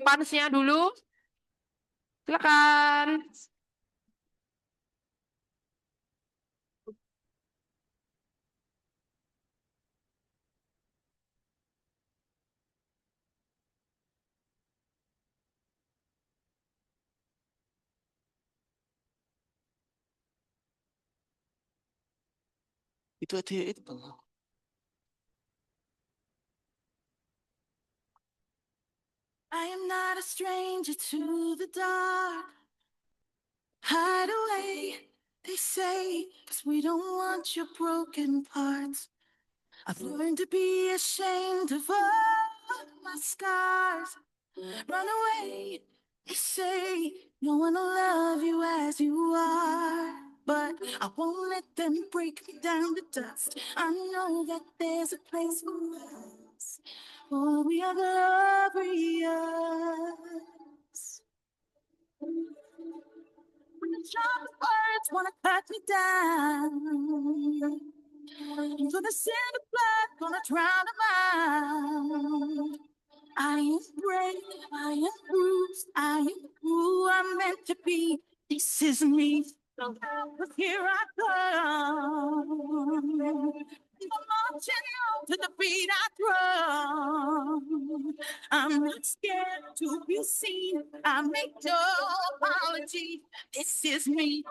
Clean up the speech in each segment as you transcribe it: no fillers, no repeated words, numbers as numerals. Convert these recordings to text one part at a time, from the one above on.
pansnya dulu. Silakan. Itu ada itu. I am not a stranger to the dark. Hide away, they say, 'cause we don't want your broken parts. I've learned to be ashamed of all my scars. Run away, they say, no one will love you as you are. But I won't let them break me down to dust. I know that there's a place for us, for we are glorious. When the sharpest words wanna cut me down, I'm gonna send the blood, gonna drown them out. I am brave, I am bruised, I am who I'm meant to be. This is me. So here I come. I'm marching on to the beat I drum. I'm not scared to be seen. I make no apology. This is me.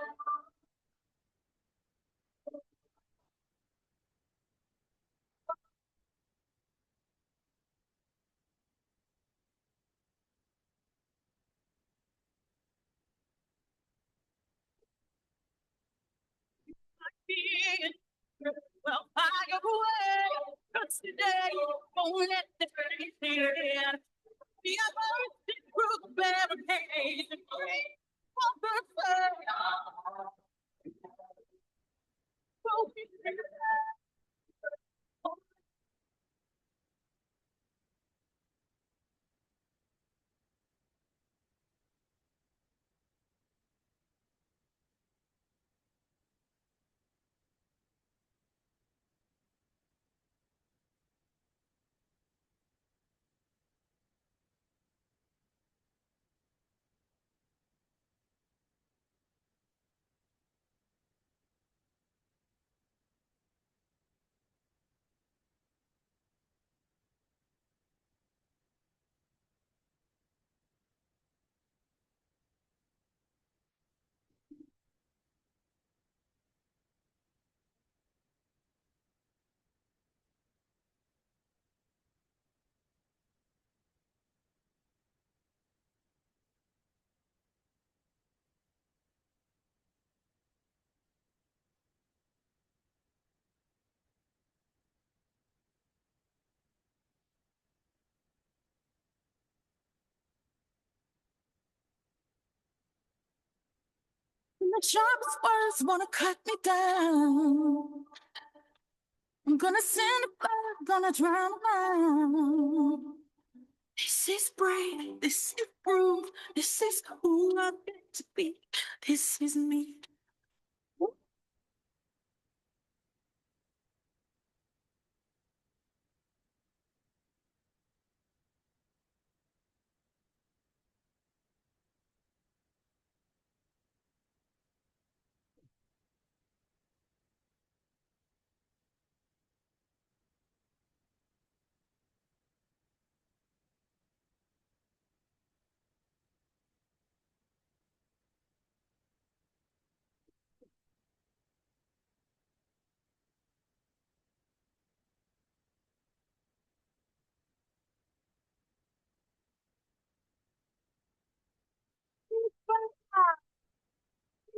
Well, fire away. 'Cause today won't let the face in. Be a mercy through the barricades and break for the The sharpest words wanna cut me down. I'm gonna send a blood, gonna drown them out. This is brave, this is proof, this is who I'm meant to be. This is me.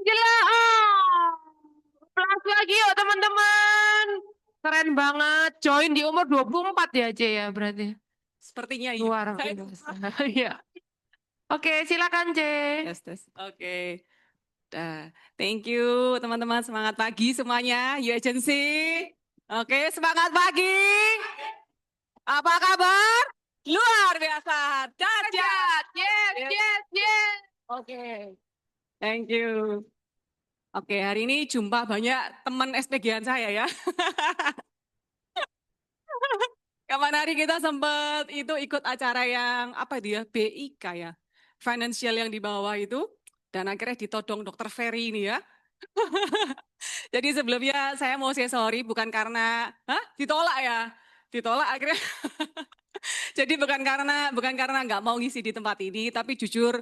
Gila. Plus lagi yuk teman-teman. Keren banget. Join di umur 24 ya, C ya berarti. Sepertinya iya. Luar biasa. Iya. Oke, silakan, C. Tes, tes. Oke. Dah. Thank you teman-teman. Semangat pagi semuanya. You Agency. Oke, semangat pagi. Apa kabar? Luar biasa. Dahsyat. Yes, yes, yes. Oke. Thank you. Oke, hari ini jumpa banyak teman SPG-an saya ya. Kemarin hari kita sempat itu ikut acara yang apa dia BIK ya, financial yang di bawah itu, dan akhirnya ditodong Dokter Ferry ini ya. Jadi sebelumnya saya mau say sorry bukan karena, ditolak ya, ditolak akhirnya. Jadi bukan karena nggak mau ngisi di tempat ini, tapi jujur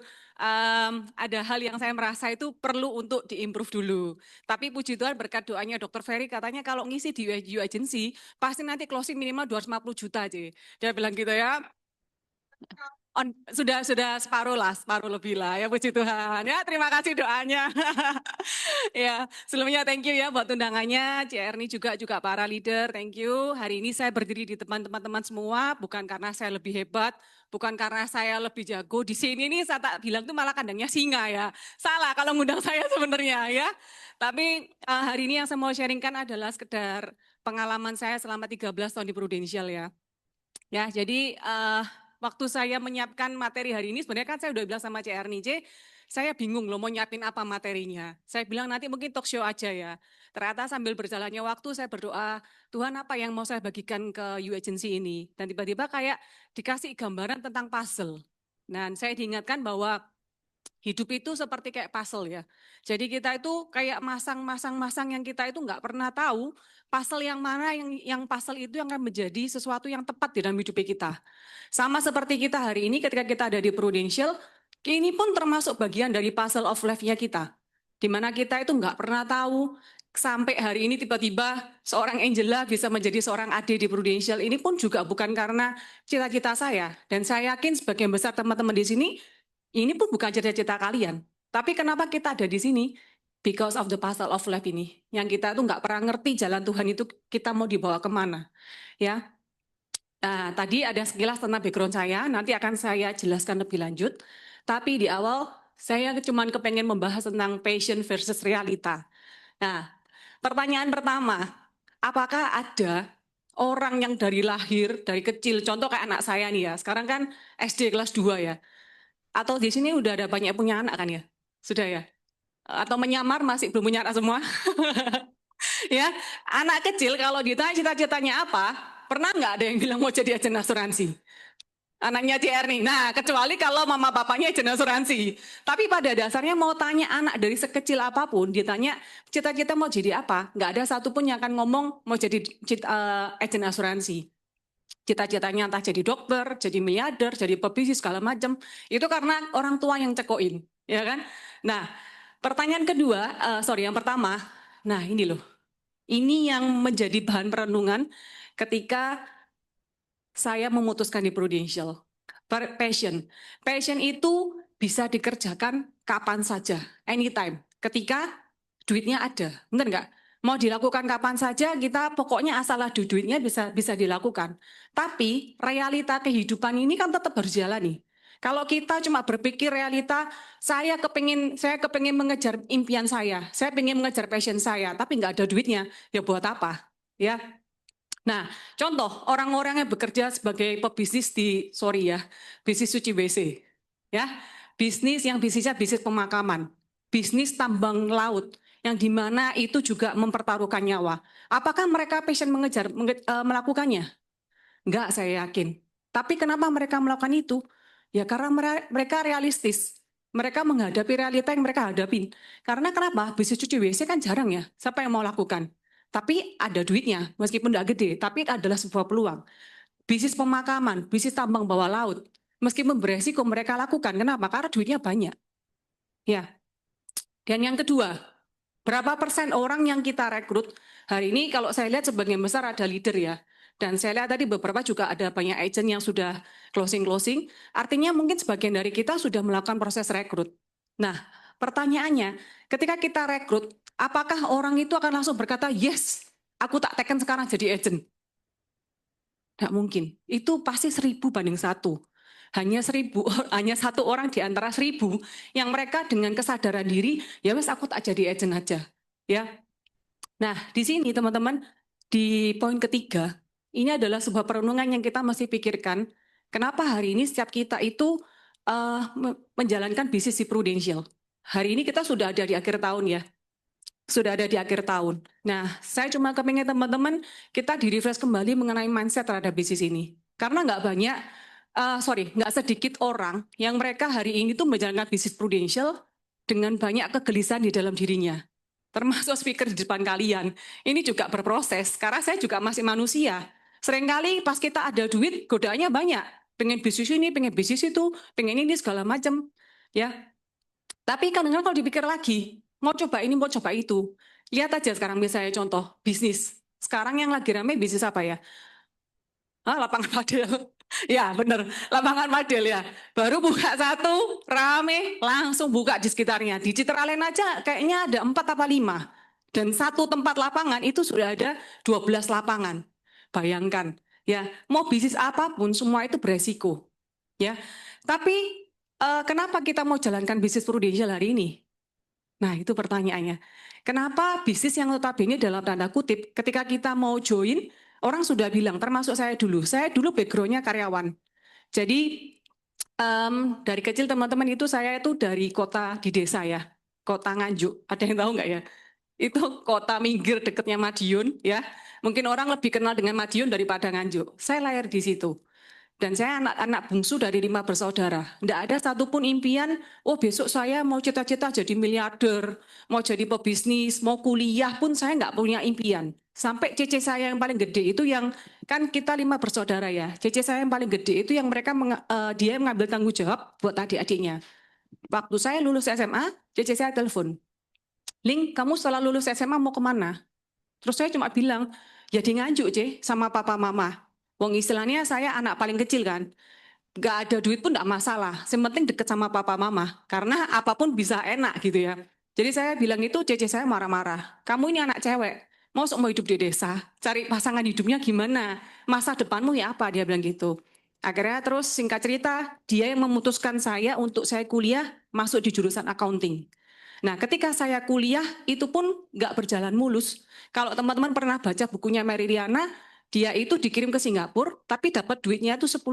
ada hal yang saya merasa itu perlu untuk diimprove dulu. Tapi puji Tuhan berkat doanya Dokter Ferry katanya kalau ngisi di UIU Agency pasti nanti closing minimal 250 juta aja. Dia bilang gitu ya. Sudah separuh lebih lah ya puji Tuhan ya, terima kasih doanya. Ya, sebelumnya thank you ya buat undangannya, CRNI juga para leader, thank you. Hari ini saya berdiri di depan teman-teman semua, bukan karena saya lebih hebat, bukan karena saya lebih jago. Di sini nih saya tak bilang tuh malah kandangnya singa ya. Salah kalau ngundang saya sebenarnya ya. Tapi hari ini yang saya mau sharingkan adalah sekedar pengalaman saya selama 13 tahun di Prudential ya. Ya, jadi waktu saya menyiapkan materi hari ini, sebenarnya kan saya udah bilang sama CRNIJ, saya bingung loh mau nyiapin apa materinya. Saya bilang nanti mungkin talk show aja ya. Ternyata sambil berjalannya waktu saya berdoa, Tuhan apa yang mau saya bagikan ke U Agency ini. Dan tiba-tiba kayak dikasih gambaran tentang puzzle. Dan saya diingatkan bahwa hidup itu seperti kayak puzzle ya. Jadi kita itu kayak masang yang kita itu nggak pernah tahu puzzle yang mana yang puzzle itu yang akan menjadi sesuatu yang tepat di dalam hidup kita. Sama seperti kita hari ini ketika kita ada di Prudential, ini pun termasuk bagian dari puzzle of life-nya kita. Di mana kita itu nggak pernah tahu sampai hari ini tiba-tiba seorang Angela bisa menjadi seorang AD di Prudential. Ini pun juga bukan karena cita-cita saya. Dan saya yakin sebagian besar teman-teman di sini, ini pun bukan cita-cita kalian. Tapi kenapa kita ada di sini? Because of the puzzle of life ini. Yang kita itu nggak pernah ngerti jalan Tuhan itu kita mau dibawa kemana. Ya, nah, tadi ada sekilas tentang background saya, nanti akan saya jelaskan lebih lanjut. Tapi di awal, saya cuma kepengen membahas tentang passion versus realita. Nah, pertanyaan pertama, apakah ada orang yang dari lahir, dari kecil, contoh kayak anak saya nih ya, sekarang kan SD kelas 2 ya, atau di sini udah ada banyak punya anak kan ya? Sudah ya? Atau menyamar masih belum punya anak semua? Ya, anak kecil kalau ditanya cita-citanya apa, pernah nggak ada yang bilang mau jadi agen asuransi? Anaknya CR nih. Nah, kecuali kalau mama bapaknya agen asuransi. Tapi pada dasarnya mau tanya anak dari sekecil apapun, ditanya cita-cita mau jadi apa, nggak ada satupun yang akan ngomong mau jadi agen asuransi. Cita-citanya entah jadi dokter, jadi miliarder, jadi pebisnis segala macam. Itu karena orang tua yang cekoin, ya kan? Nah, pertanyaan kedua, yang pertama, nah ini loh. Ini yang menjadi bahan perenungan ketika saya memutuskan di Prudential. Passion. Passion itu bisa dikerjakan kapan saja, anytime. Ketika duitnya ada, benar nggak? Mau dilakukan kapan saja, kita pokoknya asal ada duitnya bisa dilakukan. Tapi realita kehidupan ini kan tetap harus jalan nih. Kalau kita cuma berpikir realita, saya kepingin mengejar impian saya pengen mengejar passion saya, tapi nggak ada duitnya, ya buat apa? Ya. Nah, contoh orang-orang yang bekerja sebagai pebisnis bisnis suci WC, ya, bisnisnya bisnis pemakaman, bisnis tambang laut, yang dimana itu juga mempertaruhkan nyawa. Apakah mereka passion melakukannya? Enggak, saya yakin. Tapi kenapa mereka melakukan itu? Ya karena mereka realistis. Mereka menghadapi realita yang mereka hadapin. Karena kenapa? Bisnis cuci WC kan jarang ya. Siapa yang mau lakukan? Tapi ada duitnya, meskipun tidak gede. Tapi adalah sebuah peluang. Bisnis pemakaman, bisnis tambang bawah laut. Meskipun beresiko mereka lakukan. Kenapa? Karena duitnya banyak. Ya. Dan yang kedua, berapa persen orang yang kita rekrut? Hari ini kalau saya lihat sebagian besar ada leader ya. Dan saya lihat tadi beberapa juga ada banyak agent yang sudah closing. Artinya mungkin sebagian dari kita sudah melakukan proses rekrut. Nah, pertanyaannya, ketika kita rekrut, apakah orang itu akan langsung berkata, yes, aku tak teken sekarang jadi agent? Tidak mungkin. Itu pasti 1000 banding 1. Hanya 1 orang di antara 1000 yang mereka dengan kesadaran diri, ya wes aku tak jadi agent aja. Ya. Nah, di sini teman-teman, di poin ketiga, ini adalah sebuah perenungan yang kita mesti pikirkan. Kenapa hari ini setiap kita itu menjalankan bisnis di Prudential? Hari ini kita sudah ada di akhir tahun ya. sudah ada di akhir tahun. Nah, saya cuma kepingin teman-teman kita di-refresh kembali mengenai mindset terhadap bisnis ini. Karena nggak banyak, nggak sedikit orang yang mereka hari ini tuh menjalankan bisnis prudential dengan banyak kegelisahan di dalam dirinya. Termasuk speaker di depan kalian. Ini juga berproses, karena saya juga masih manusia. Seringkali pas kita ada duit, godaannya banyak. Pengen bisnis ini, pengen bisnis itu, pengen ini segala macam. Ya, tapi kadang-kadang kalau dipikir lagi, mau coba ini, mau coba itu. Lihat aja sekarang misalnya contoh bisnis. Sekarang yang lagi rame bisnis apa ya? Lapangan padel. Ya bener, lapangan padel ya. Baru buka satu, rame, langsung buka di sekitarnya. Di Citraland aja kayaknya ada 4 apa 5. Dan satu tempat lapangan itu sudah ada 12 lapangan. Bayangkan, ya mau bisnis apapun semua itu beresiko. Ya, tapi kenapa kita mau jalankan bisnis prudential hari ini? Nah, itu pertanyaannya. Kenapa bisnis yang notabene dalam tanda kutip, ketika kita mau join, orang sudah bilang, termasuk saya dulu background-nya karyawan. Jadi, dari kecil teman-teman itu saya itu dari kota di desa ya, kota Nganjuk. Ada yang tahu nggak ya? Itu kota minggir dekatnya Madiun ya. Mungkin orang lebih kenal dengan Madiun daripada Nganjuk. Saya lahir di situ. Dan saya anak bungsu dari 5 bersaudara. Tidak ada satupun impian, oh besok saya mau cita-cita jadi miliarder, mau jadi pebisnis, mau kuliah pun saya nggak punya impian. Sampai cece saya yang paling gede itu yang, kan kita 5 bersaudara ya, cece saya yang paling gede itu yang mereka, dia mengambil tanggung jawab buat adik-adiknya. Waktu saya lulus SMA, cece saya telepon, Ling, kamu setelah lulus SMA mau kemana? Terus saya cuma bilang, ya di Nganjuk, sama papa mama. Wong istilahnya saya anak paling kecil kan. Nggak ada duit pun nggak masalah. Yang penting deket sama papa mama. Karena apapun bisa enak gitu ya. Jadi saya bilang itu, cece saya marah-marah. Kamu ini anak cewek. Mau hidup di desa, cari pasangan hidupnya gimana? Masa depanmu ya apa? Dia bilang gitu. Akhirnya terus singkat cerita, dia yang memutuskan saya untuk saya kuliah masuk di jurusan accounting. Nah, ketika saya kuliah itu pun nggak berjalan mulus. Kalau teman-teman pernah baca bukunya Mary Riana, dia itu dikirim ke Singapura, tapi dapat duitnya itu $10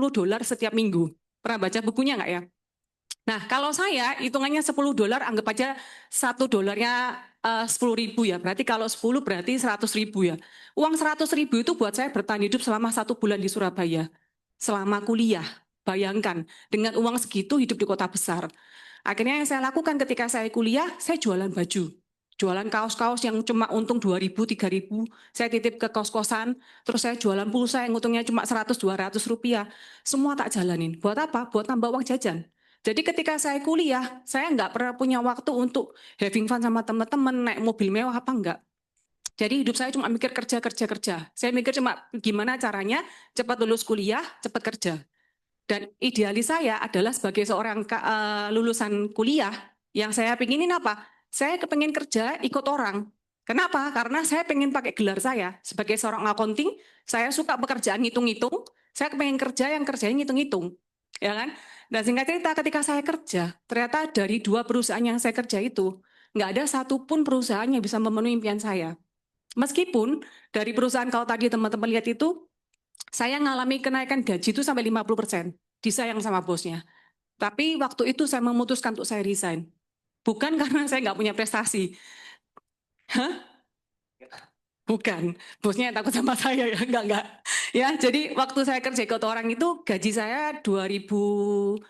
setiap minggu. Pernah baca bukunya nggak ya? Nah, kalau saya hitungannya $10, anggap aja $1 10.000 ya. Berarti kalau 10 berarti 100.000 ya. Uang 100.000 itu buat saya bertahan hidup selama 1 bulan di Surabaya. Selama kuliah. Bayangkan, dengan uang segitu hidup di kota besar. Akhirnya yang saya lakukan ketika saya kuliah, saya jualan baju. Jualan kaos-kaos yang cuma untung 2.000, 3.000. Saya titip ke kos-kosan, terus saya jualan pulsa yang untungnya cuma 100-200 rupiah. Semua tak jalanin. Buat apa? Buat tambah uang jajan. Jadi ketika saya kuliah, saya nggak pernah punya waktu untuk having fun sama teman-teman, naik mobil mewah apa enggak. Jadi hidup saya cuma mikir kerja. Saya mikir cuma gimana caranya cepat lulus kuliah, cepat kerja. Dan idealis saya adalah sebagai seorang lulusan kuliah, yang saya pinginin apa? Saya kepengen kerja ikut orang. Kenapa? Karena saya pengen pakai gelar saya. Sebagai seorang accounting, saya suka pekerjaan ngitung-ngitung, saya pengen kerja yang kerjanya ngitung-ngitung. Ya kan? Dan singkat cerita ketika saya kerja, ternyata dari 2 perusahaan yang saya kerja itu, nggak ada satupun perusahaan yang bisa memenuhi impian saya. Meskipun dari perusahaan kalau tadi teman-teman lihat itu, saya ngalami kenaikan gaji itu sampai 50%. Disayang sama bosnya. Tapi waktu itu saya memutuskan untuk saya resign. Bukan karena saya nggak punya prestasi. Hah? Bukan. Bosnya yang takut sama saya ya. Enggak. Ya, jadi waktu saya kerja ikut orang itu gaji saya 2011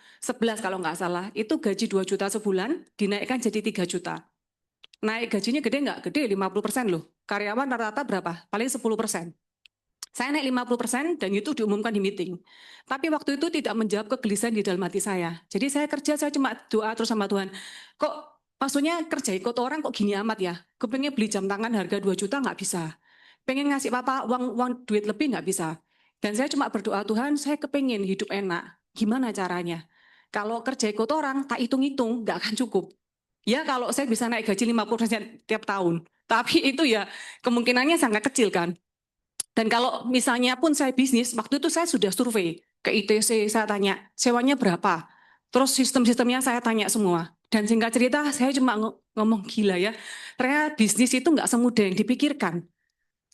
kalau nggak salah. Itu gaji 2 juta sebulan, dinaikkan jadi 3 juta. Naik gajinya gede nggak? Gede, 50% loh. Karyawan rata-rata berapa? Paling 10%. Saya naik 50% dan itu diumumkan di meeting. Tapi waktu itu tidak menjawab kegelisahan di dalam hati saya. Jadi saya kerja, saya cuma doa terus sama Tuhan. Kok maksudnya kerja ikut orang kok gini amat ya? Kepengen beli jam tangan harga 2 juta nggak bisa. Pengen ngasih papa uang duit lebih nggak bisa. Dan saya cuma berdoa, Tuhan saya kepengen hidup enak. Gimana caranya? Kalau kerja ikut orang, tak hitung-hitung, nggak akan cukup. Ya kalau saya bisa naik gaji 50% tiap tahun. Tapi itu ya kemungkinannya sangat kecil kan. Dan kalau misalnya pun saya bisnis, waktu itu saya sudah survei ke ITC, saya tanya, sewanya berapa? Terus sistem-sistemnya saya tanya semua. Dan singkat cerita, saya cuma ngomong gila ya. Ternyata bisnis itu nggak semudah yang dipikirkan.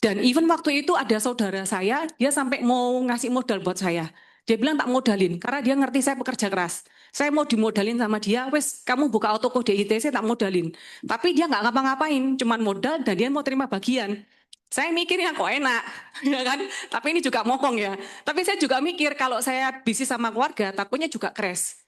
Dan even waktu itu ada saudara saya, dia sampai mau ngasih modal buat saya. Dia bilang tak modalin, karena dia ngerti saya pekerja keras. Saya mau dimodalin sama dia, wes kamu buka auto kode ITC tak modalin. Tapi dia nggak ngapa-ngapain, cuman modal dan dia mau terima bagian. Saya mikirnya kok enak, ya kan? Tapi ini juga mokong ya. Tapi saya juga mikir kalau saya bisnis sama keluarga, takutnya juga crash.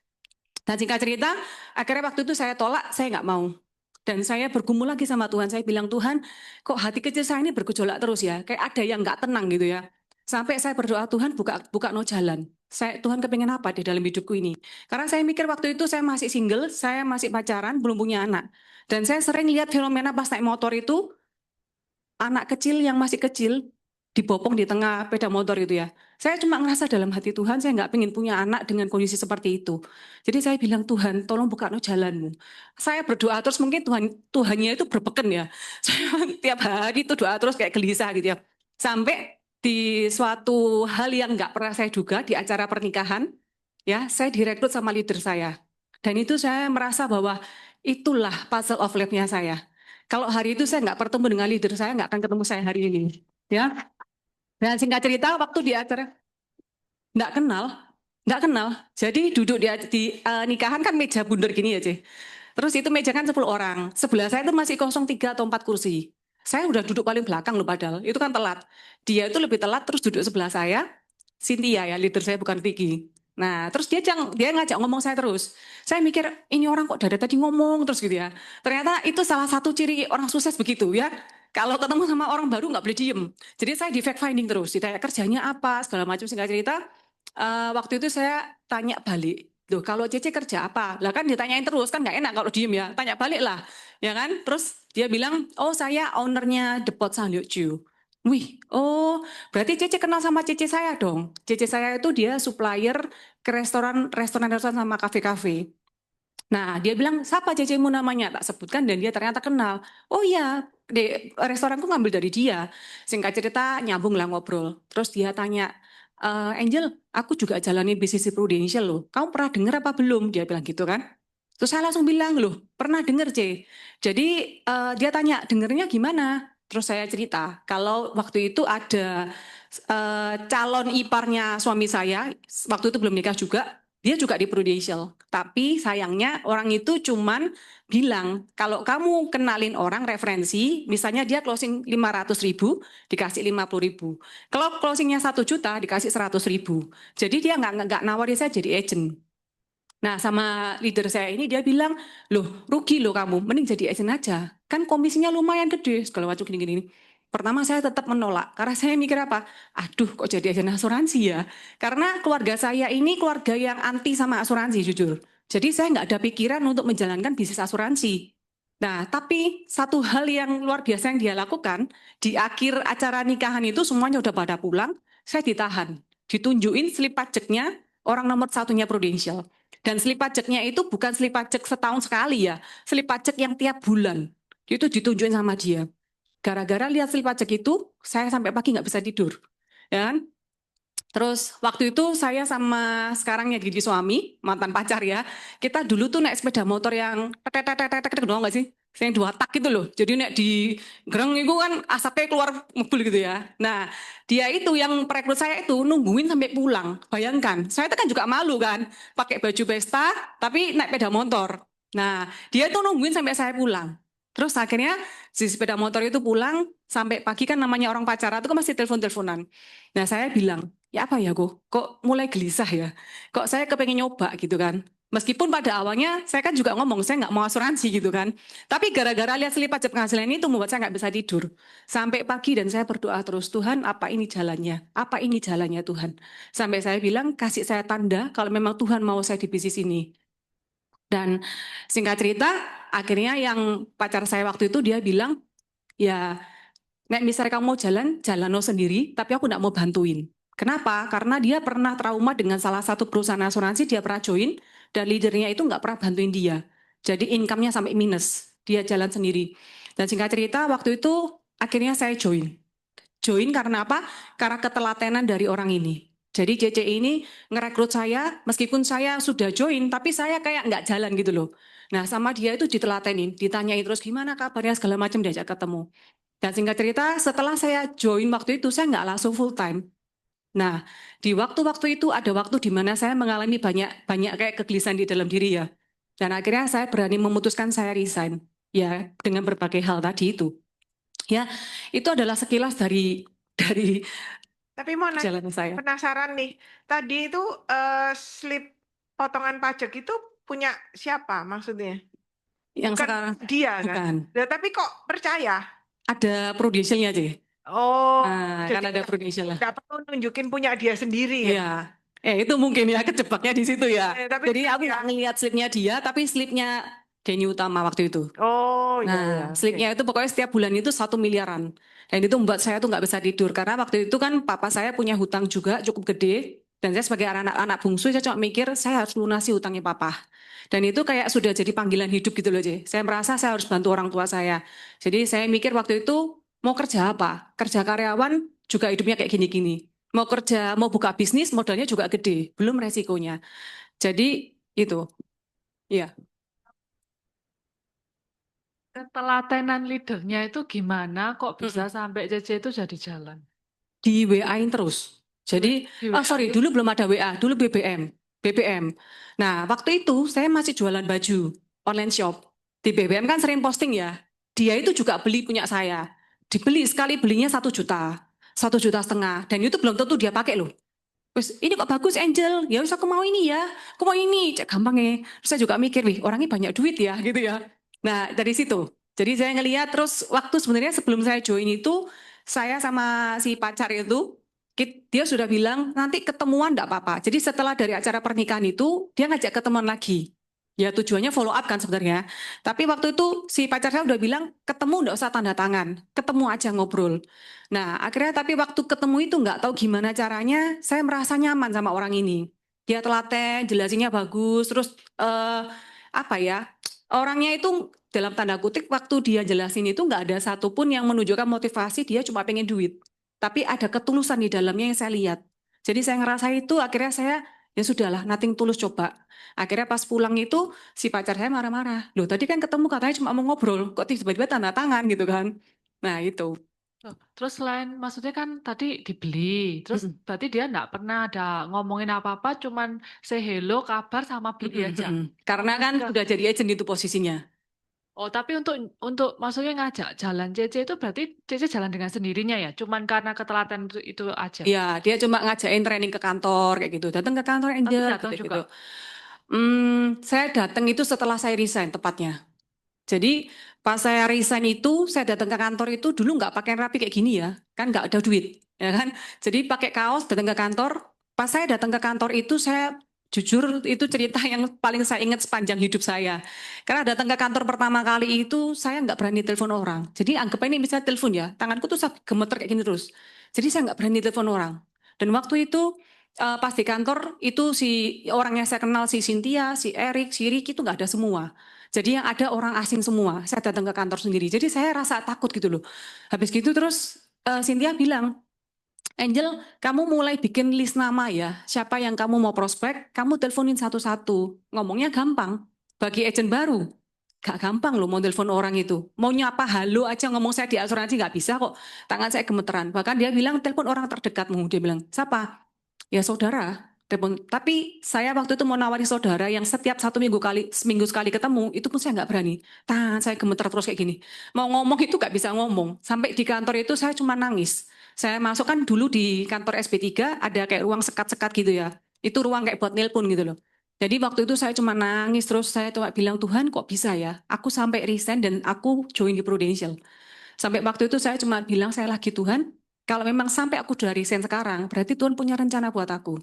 Dan singkat cerita, akhirnya waktu itu saya tolak, saya nggak mau. Dan saya bergumul lagi sama Tuhan. Saya bilang, Tuhan, kok hati kecil saya ini bergejolak terus ya? Kayak ada yang nggak tenang gitu ya. Sampai saya berdoa, Tuhan buka no jalan. Tuhan kepengen apa di dalam hidupku ini? Karena saya mikir waktu itu saya masih single, saya masih pacaran, belum punya anak. Dan saya sering lihat fenomena pas naik motor itu, anak kecil yang masih kecil dibopong di tengah sepeda motor itu ya. Saya cuma ngerasa dalam hati Tuhan, saya nggak pengen punya anak dengan kondisi seperti itu. Jadi saya bilang, Tuhan, tolong buka no jalanmu. Saya berdoa terus, mungkin Tuhannya itu berbeken ya. Saya tiap hari itu doa terus kayak gelisah gitu ya. Sampai di suatu hal yang nggak pernah saya duga di acara pernikahan, ya saya direkrut sama leader saya. Dan itu saya merasa bahwa itulah puzzle of life-nya saya. Kalau hari itu saya nggak bertemu dengan leader saya, nggak akan ketemu saya hari ini. Ya, dan singkat cerita, waktu di acara nggak kenal, nggak kenal. Jadi duduk di nikahan kan meja bundar gini ya, Cih. Terus itu meja kan 10 orang. Sebelah saya itu masih kosong 3 atau 4 kursi. Saya udah duduk paling belakang loh padahal. Itu kan telat. Dia itu lebih telat terus duduk sebelah saya. Cynthia ya, leader saya bukan Vicky. Nah, terus dia ngajak ngomong saya terus. Saya mikir, ini orang kok dari tadi ngomong terus gitu ya. Ternyata itu salah satu ciri orang sukses begitu ya. Kalau ketemu sama orang baru nggak boleh diem. Jadi saya di fact finding terus. Ditanya kerjanya apa, segala macam singkat cerita. Waktu itu saya tanya balik. Loh, kalau Cece kerja apa? Lah kan ditanyain terus, kan nggak enak kalau diem ya. Tanya balik lah, ya kan? Terus dia bilang, oh saya ownernya The Pot Sanlyeokju. Wih, oh berarti Cece kenal sama Cece saya dong. Cece saya itu dia supplier ke restoran sama kafe-kafe. Nah, dia bilang, siapa Cecemu namanya? Tak sebutkan dan dia ternyata kenal. Oh iya, di restoranku ngambil dari dia. Singkat cerita, nyambung lah ngobrol. Terus dia tanya, Angel, aku juga jalanin bisnis di Prudential loh. Kamu pernah dengar apa belum? Dia bilang gitu kan. Terus saya langsung bilang, loh pernah dengar C. Jadi dia tanya, dengernya gimana? Terus saya cerita, kalau waktu itu ada calon iparnya suami saya, waktu itu belum nikah juga, dia juga di Prudential. Tapi sayangnya orang itu cuman bilang, kalau kamu kenalin orang referensi, misalnya dia closing 500.000, dikasih 50.000. Kalau closingnya 1 juta, dikasih 100.000. Jadi dia nggak nawarin saya jadi agent. Nah, sama leader saya ini dia bilang, loh rugi loh kamu, mending jadi agent aja. Kan komisinya lumayan gede, segala macam gini-gini. Pertama saya tetap menolak, karena saya mikir apa? Aduh kok jadi agen asuransi ya? Karena keluarga saya ini keluarga yang anti sama asuransi jujur. Jadi saya nggak ada pikiran untuk menjalankan bisnis asuransi. Nah, tapi satu hal yang luar biasa yang dia lakukan, di akhir acara nikahan itu semuanya udah pada pulang, saya ditahan. Ditunjukin slip pajaknya orang nomor satunya Prudential. Dan slip pajaknya itu bukan slip pajak setahun sekali ya, slip pajak yang tiap bulan. Itu ditunjukin sama dia. Gara-gara lihat slip pajak itu, saya sampai pagi nggak bisa tidur. Ya kan? Terus waktu itu saya sama sekarang yang jadi suami, mantan pacar ya, kita dulu tuh naik sepeda motor yang tek doang nggak sih? Yang 2 tak gitu loh. Jadi naik di gereng itu kan asapnya keluar mobil gitu ya. Nah, dia itu yang perekrut saya itu nungguin sampai pulang. Bayangkan, saya itu kan juga malu kan, pakai baju pesta tapi naik sepeda motor. Nah, dia itu nungguin sampai saya pulang. Terus akhirnya si sepeda motor itu pulang sampai pagi kan namanya orang pacaran itu kan masih telepon-teleponan. Nah, saya bilang, ya apa ya kok mulai gelisah ya, kok saya kepengen nyoba gitu kan. Meskipun pada awalnya saya kan juga ngomong saya nggak mau asuransi gitu kan, tapi gara-gara lihat slip pajak penghasilan itu membuat saya nggak bisa tidur sampai pagi dan saya berdoa terus, Tuhan apa ini jalannya Tuhan, sampai saya bilang kasih saya tanda kalau memang Tuhan mau saya di bisnis ini. Dan singkat cerita akhirnya yang pacar saya waktu itu dia bilang ya nek misalnya kamu mau jalan sendiri, tapi aku nggak mau bantuin. Kenapa? Karena dia pernah trauma dengan salah satu perusahaan asuransi, dia pernah join, dan leadernya itu nggak pernah bantuin dia. Jadi income-nya sampai minus, dia jalan sendiri. Dan singkat cerita, waktu itu akhirnya saya join. Join karena apa? Karena ketelatenan dari orang ini. Jadi CC ini ngerekrut saya, meskipun saya sudah join, tapi saya kayak nggak jalan gitu loh. Nah sama dia itu ditelatenin, ditanyain terus gimana kabarnya segala macam diajak ketemu. Dan singkat cerita, setelah saya join waktu itu, saya nggak langsung full time. Nah, di waktu-waktu itu ada waktu di mana saya mengalami banyak kayak kegelisahan di dalam diri ya. Dan akhirnya saya berani memutuskan saya resign. Ya, dengan berbagai hal tadi itu. Ya, itu adalah sekilas dari Tapi mau nanya, perjalanan saya. penasaran nih. Tadi itu slip potongan pajak itu punya siapa maksudnya? Yang Bukan sekarang dia kan? bukan. Nah, tapi kok percaya? Ada prudentialnya aja. Oh, Nah, kan jadi ada prudential lah. nggak perlu nunjukin punya dia sendiri ya? Iya. Itu mungkin ya kejebaknya di situ ya. Tapi Jadi aku ya. nggak ngelihat slipnya dia, tapi slipnya Denny Utama waktu itu. Oh, iya, Nah, iya. slipnya itu pokoknya setiap bulan itu 1 miliaran. Dan itu membuat saya tuh nggak bisa tidur. Karena waktu itu kan papa saya punya hutang juga cukup gede. Dan saya sebagai anak bungsu, saya cuma mikir saya harus lunasi hutangnya papa. Dan itu kayak sudah jadi panggilan hidup gitu loh, J. Saya merasa saya harus bantu orang tua saya. Jadi saya mikir waktu itu mau kerja apa? Kerja karyawan juga hidupnya kayak gini-gini. Mau kerja, mau buka bisnis, modalnya juga gede. Belum resikonya. Jadi itu, ya. Ketelatenan leadernya itu gimana kok bisa sampai CC itu jadi jalan? Di WA-in terus. Jadi, Di WA sorry, itu? dulu belum ada WA, dulu BBM. Nah, waktu itu saya masih jualan baju, online shop. Di BBM kan sering posting ya. Dia itu juga beli punya saya. Dibeli, sekali belinya 1 juta. 1,5 juta. Dan itu belum tentu dia pakai loh. Terus, ini kok bagus Angel, ya wis aku mau ini ya. Aku mau ini, cek gampang ya. Terus saya juga mikir, wih orangnya banyak duit ya gitu ya. Nah, dari situ. Jadi saya ngelihat terus waktu sebenarnya sebelum saya join itu, saya sama si pacar itu, dia sudah bilang nanti ketemuan enggak apa-apa. Jadi setelah dari acara pernikahan itu, dia ngajak ketemuan lagi. Ya tujuannya follow up kan sebenarnya. Tapi waktu itu si pacar saya udah bilang, ketemu enggak usah tanda tangan, ketemu aja ngobrol. Nah akhirnya tapi waktu ketemu itu nggak tahu gimana caranya, saya merasa nyaman sama orang ini. Dia telaten, jelasinnya bagus, terus apa ya, orangnya itu dalam tanda kutip waktu dia jelasin itu nggak ada satupun yang menunjukkan motivasi dia cuma pengen duit. Tapi ada ketulusan di dalamnya yang saya lihat. Jadi saya ngerasa itu akhirnya saya ya sudahlah, nothing tulus coba. Akhirnya pas pulang itu si pacar saya marah-marah. Loh tadi kan ketemu katanya cuma mau ngobrol, kok tiba-tiba tanda tangan gitu kan. Nah itu. Oh, terus selain maksudnya kan tadi dibeli, terus berarti dia enggak pernah ada ngomongin apa-apa, cuman say hello, kabar sama beli aja. Karena kan sudah jadi agent itu posisinya. Oh, tapi untuk maksudnya ngajak jalan CC itu berarti CC jalan dengan sendirinya ya, cuman karena ketelatenan itu aja. Iya, dia cuma ngajakin training ke kantor kayak gitu. Datang ke kantor Tapi Angel datang gitu. juga. Saya datang itu setelah saya resign tepatnya. Jadi pas saya resign itu, saya datang ke kantor itu dulu nggak pakai rapi kayak gini ya, kan nggak ada duit, ya kan? Jadi pakai kaos datang ke kantor. Pas saya datang ke kantor itu, saya jujur itu cerita yang paling saya ingat sepanjang hidup saya. Karena datang ke kantor pertama kali itu saya nggak berani telepon orang. Jadi anggap ini misalnya telepon ya, tanganku tuh gemeter kayak gini terus. Jadi saya nggak berani telepon orang. Dan waktu itu pas di kantor itu si orang yang saya kenal si Cynthia, si Eric, si Ricky itu nggak ada semua. Jadi yang ada orang asing semua. Saya datang ke kantor sendiri. Jadi saya rasa takut gitu loh. Habis gitu terus Cynthia bilang, Angel, kamu mulai bikin list nama ya. Siapa yang kamu mau prospek, kamu teleponin satu-satu. Ngomongnya gampang. Bagi agent baru, gak gampang loh mau telepon orang itu. Mau nyapa halo aja ngomong saya di asuransi nggak bisa kok. Tangan saya gemeteran. Bahkan dia bilang telepon orang terdekatmu. Dia bilang, siapa? Ya saudara. Tapi saya waktu itu mau nawari saudara yang setiap seminggu sekali ketemu, itu pun saya nggak berani. Tangan saya gemeter terus kayak gini. Mau ngomong itu nggak bisa ngomong. Sampai di kantor itu saya cuma nangis. Saya masuk kan dulu di kantor SP3 ada kayak ruang sekat-sekat gitu ya. Itu ruang kayak buat nelpon gitu loh. Jadi waktu itu saya cuma nangis terus saya cuma bilang, Tuhan kok bisa ya? Aku sampai resign dan aku join di Prudential. Sampai waktu itu saya cuma bilang, saya lagi Tuhan, kalau memang sampai aku udah resign sekarang, berarti Tuhan punya rencana buat aku.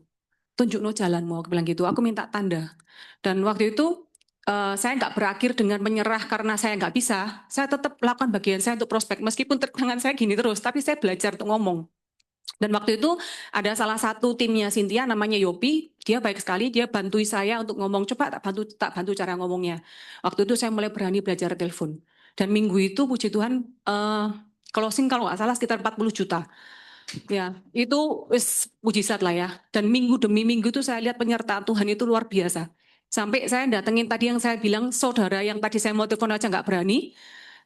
Tunjuk no jalanmu, aku bilang gitu. Aku minta tanda. Dan waktu itu saya nggak berakhir dengan menyerah karena saya nggak bisa. Saya tetap lakukan bagian saya untuk prospek. Meskipun tangan saya gini terus, tapi saya belajar untuk ngomong. Dan waktu itu ada salah satu timnya Cynthia namanya Yopi, dia baik sekali, dia bantu saya untuk ngomong, coba tak bantu cara ngomongnya. Waktu itu saya mulai berani belajar telepon. Dan minggu itu puji Tuhan closing kalau nggak salah sekitar 40 juta. Ya, itu mujizat lah ya. Dan minggu demi minggu itu saya lihat penyertaan Tuhan itu luar biasa. Sampai saya datengin tadi yang saya bilang, saudara yang tadi saya mau telepon aja nggak berani.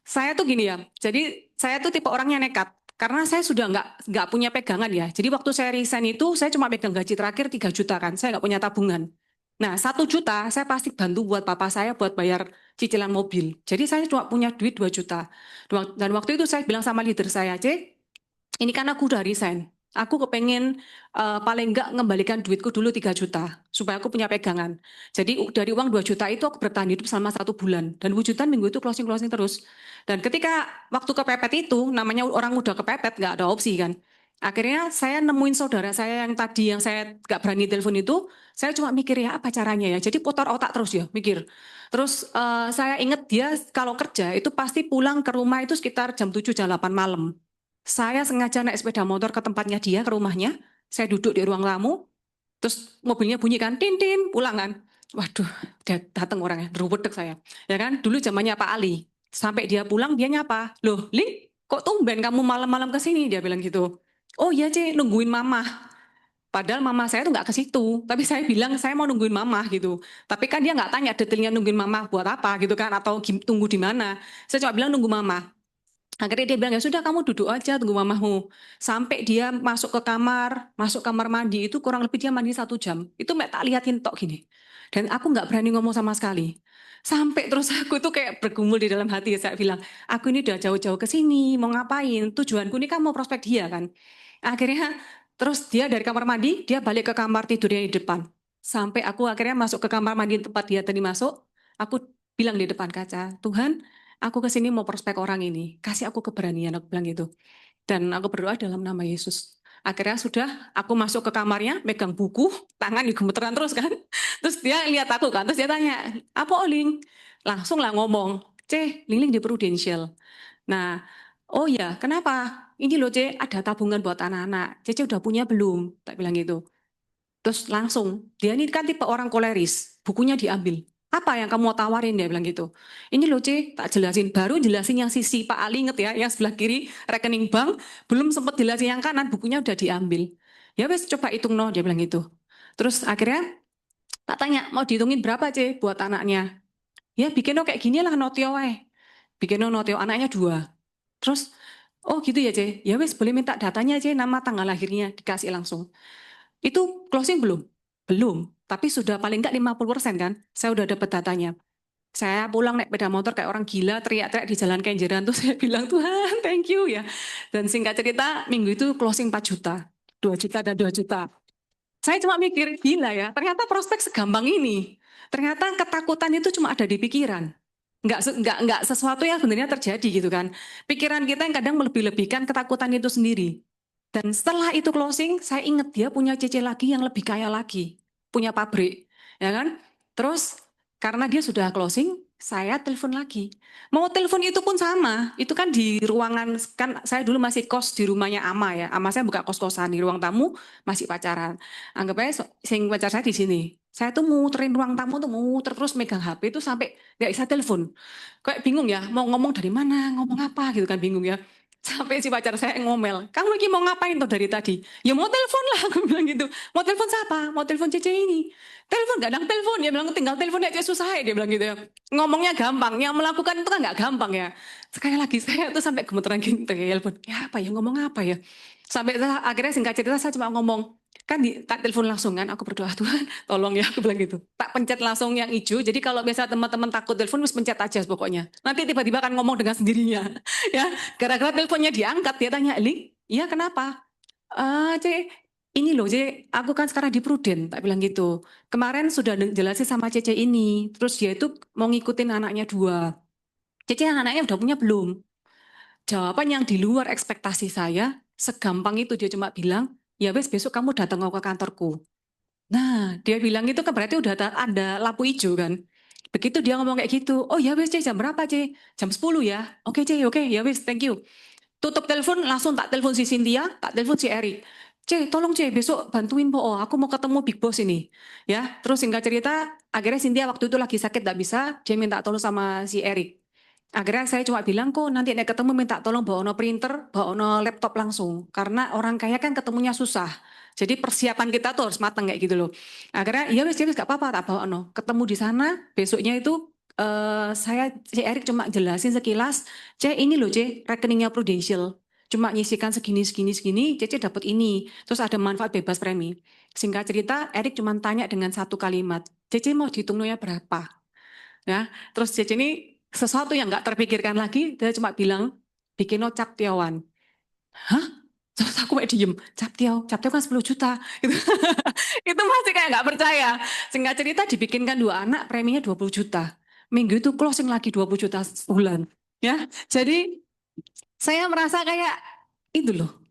Saya tuh gini ya, jadi saya tuh tipe orangnya nekat. Karena saya sudah nggak punya pegangan ya. Jadi waktu saya resign itu saya cuma pegang gaji terakhir 3 juta kan. Saya nggak punya tabungan. Nah 1 juta saya pasti bantu buat papa saya buat bayar cicilan mobil. Jadi saya cuma punya duit 2 juta. Dan waktu itu saya bilang sama leader saya, C, ini kan aku udah resign. Aku kepengen paling nggak ngembalikan duitku dulu 3 juta. Supaya aku punya pegangan. Jadi dari uang 2 juta itu aku bertahan hidup selama 1 bulan. Dan wujudan minggu itu closing-closing terus. Dan ketika waktu kepepet itu, namanya orang udah kepepet, nggak ada opsi kan. Akhirnya saya nemuin saudara saya yang tadi yang saya nggak berani telepon itu, saya cuma mikir ya apa caranya ya. Jadi putar otak terus ya, mikir. Terus saya ingat dia kalau kerja itu pasti pulang ke rumah itu sekitar jam 7, jam 8 malam. Saya sengaja naik sepeda motor ke tempatnya dia, ke rumahnya. Saya duduk di ruang tamu, terus mobilnya bunyi kan, tin-tin, pulang kan. Waduh, dia datang orangnya, berubedek saya. Ya kan, dulu zamannya Pak Ali. Sampai dia pulang, dia nyapa. Loh, Ling, kok tumben kamu malam-malam ke sini? Dia bilang gitu. Oh iya, Ci, nungguin mama. Padahal mama saya tuh nggak ke situ. Tapi saya bilang, saya mau nungguin mama gitu. Tapi kan dia nggak tanya detailnya nungguin mama buat apa gitu kan, atau tunggu di mana. Saya cuma bilang nunggu mama. Akhirnya dia bilang, ya sudah kamu duduk aja tunggu mamamu. Sampai dia masuk masuk kamar mandi itu kurang lebih dia mandi 1 jam. Itu Mek tak liatin tok gini. Dan aku nggak berani ngomong sama sekali. Sampai terus aku tuh kayak bergumul di dalam hati. Saya bilang, aku ini udah jauh-jauh ke sini, mau ngapain? Tujuanku ini kan mau prospek dia kan. Akhirnya terus dia dari kamar mandi, dia balik ke kamar tidurnya di depan. Sampai aku akhirnya masuk ke kamar mandi tempat dia tadi masuk, aku bilang di depan kaca, Tuhan, aku ke sini mau prospek orang ini, kasih aku keberanian, aku bilang gitu. Dan aku berdoa dalam nama Yesus. Akhirnya sudah, aku masuk ke kamarnya, megang buku, tangan gemeteran terus kan. Terus dia lihat aku kan, terus dia tanya, apa Oling? Langsung lah ngomong, Ling di Prudential. Nah, oh ya, kenapa? Ini loh ada tabungan buat anak-anak. Udah punya belum? Tak bilang gitu. Terus langsung, dia ini kan tipe orang koleris, bukunya diambil. Apa yang kamu mau tawarin? Dia bilang gitu. Ini loh tak jelasin. Baru jelasin yang sisi Pak Ali, inget ya, yang sebelah kiri rekening bank, belum sempat jelasin yang kanan, bukunya udah diambil. Ya wes coba hitung no, dia bilang gitu. Terus akhirnya tak tanya, mau dihitungin berapa buat anaknya? Ya bikin kayak gini lah notio Bikin notio, anaknya 2. Terus, oh gitu ya ya wes boleh minta datanya nama tanggal lahirnya, dikasih langsung. Itu closing belum? Belum. Tapi sudah paling enggak 50% kan? Saya udah dapat datanya. Saya pulang naik sepeda motor kayak orang gila, teriak-teriak di jalan Kenjeran. Tuh saya bilang, Tuhan, thank you ya. Dan singkat cerita, minggu itu closing 4 juta. 2 juta dan 2 juta. Saya cuma mikir, gila ya, ternyata prospek segampang ini. Ternyata ketakutan itu cuma ada di pikiran. Enggak sesuatu yang sebenarnya terjadi gitu kan. Pikiran kita yang kadang melebih-lebihkan ketakutan itu sendiri. Dan setelah itu closing, saya ingat dia punya cece lagi yang lebih kaya lagi. Punya pabrik, ya kan? Terus karena dia sudah closing, saya telepon lagi. Mau telepon itu pun sama. Itu kan di ruangan, kan saya dulu masih kos di rumahnya Ama ya. Ama saya buka kos-kosan di ruang tamu, masih pacaran. Anggap aja sing pacar saya di sini. Saya tuh muterin ruang tamu tuh muter terus megang HP itu sampai nggak bisa telepon. Kayak bingung ya, mau ngomong dari mana, ngomong apa gitu kan bingung ya. Sampai si pacar saya ngomel, kamu lagi mau ngapain tuh dari tadi? Ya mau telepon lah, aku bilang gitu. Mau telepon siapa? Mau telepon Cece ini. Telepon, gak ada telepon. Dia bilang tinggal telepon aja susah ya, dia bilang gitu ya. Ngomongnya gampang, yang melakukan itu kan gak gampang ya. Sekali lagi saya tuh sampai gemeteran gitu, telepon. Ya apa ya, ngomong apa ya? Sampai akhirnya singkat cerita saya cuma ngomong, kan tak telepon langsung kan, aku berdoa Tuhan tolong ya, aku bilang gitu. Tak pencet langsung yang hijau, jadi kalau biasa teman-teman takut telepon, harus pencet aja pokoknya. Nanti tiba-tiba akan ngomong dengan sendirinya. Ya, gara-gara teleponnya diangkat, dia tanya, Ling, iya kenapa? Ini loh aku kan sekarang di Prudent, tak bilang gitu. Kemarin sudah jelasin sama Cece ini, terus dia itu mau ngikutin anaknya 2. Cece anaknya udah punya belum? Jawaban yang di luar ekspektasi saya, segampang itu dia cuma bilang, ya wes besok kamu datang ke kantorku. Nah, dia bilang itu kan berarti udah ada lampu hijau kan. Begitu dia ngomong kayak gitu, oh ya wes jam berapa Jam 10 ya? Oke oke ya wes thank you. Tutup telepon, langsung tak telepon si Cynthia, tak telepon si Erik. Tolong besok bantuin Po, aku mau ketemu Big Boss ini. Ya, terus singkat cerita, akhirnya Cynthia waktu itu lagi sakit, tak bisa, dia minta tolong sama si Erik. Akhirnya saya cuma bilang kok nanti nek ketemu minta tolong bawa no printer, bawa no laptop langsung. Karena orang kaya kan ketemunya susah. Jadi persiapan kita tuh harus matang kayak gitu loh. Akhirnya ya wes gak apa-apa tak bawa no. Ketemu di sana, besoknya itu saya si Erik cuma jelasin sekilas, ini loh rekeningnya Prudential. cuma nyisikan segini, Cece dapat ini. Terus ada manfaat bebas premi. Singkat cerita, Erik cuma tanya dengan satu kalimat, Cece mau dihitungnya berapa? Ya, terus Cece ini sesuatu yang nggak terpikirkan lagi, dia cuma bilang, bikin cap tiawan. Hah? Terus aku kayak diem, cap tiaw kan 10 juta. Gitu. Itu masih kayak nggak percaya. Singkat cerita dibikinkan 2 anak, preminya 20 juta. Minggu itu closing lagi 20 juta sebulan. Ya, jadi saya merasa kayak itu loh.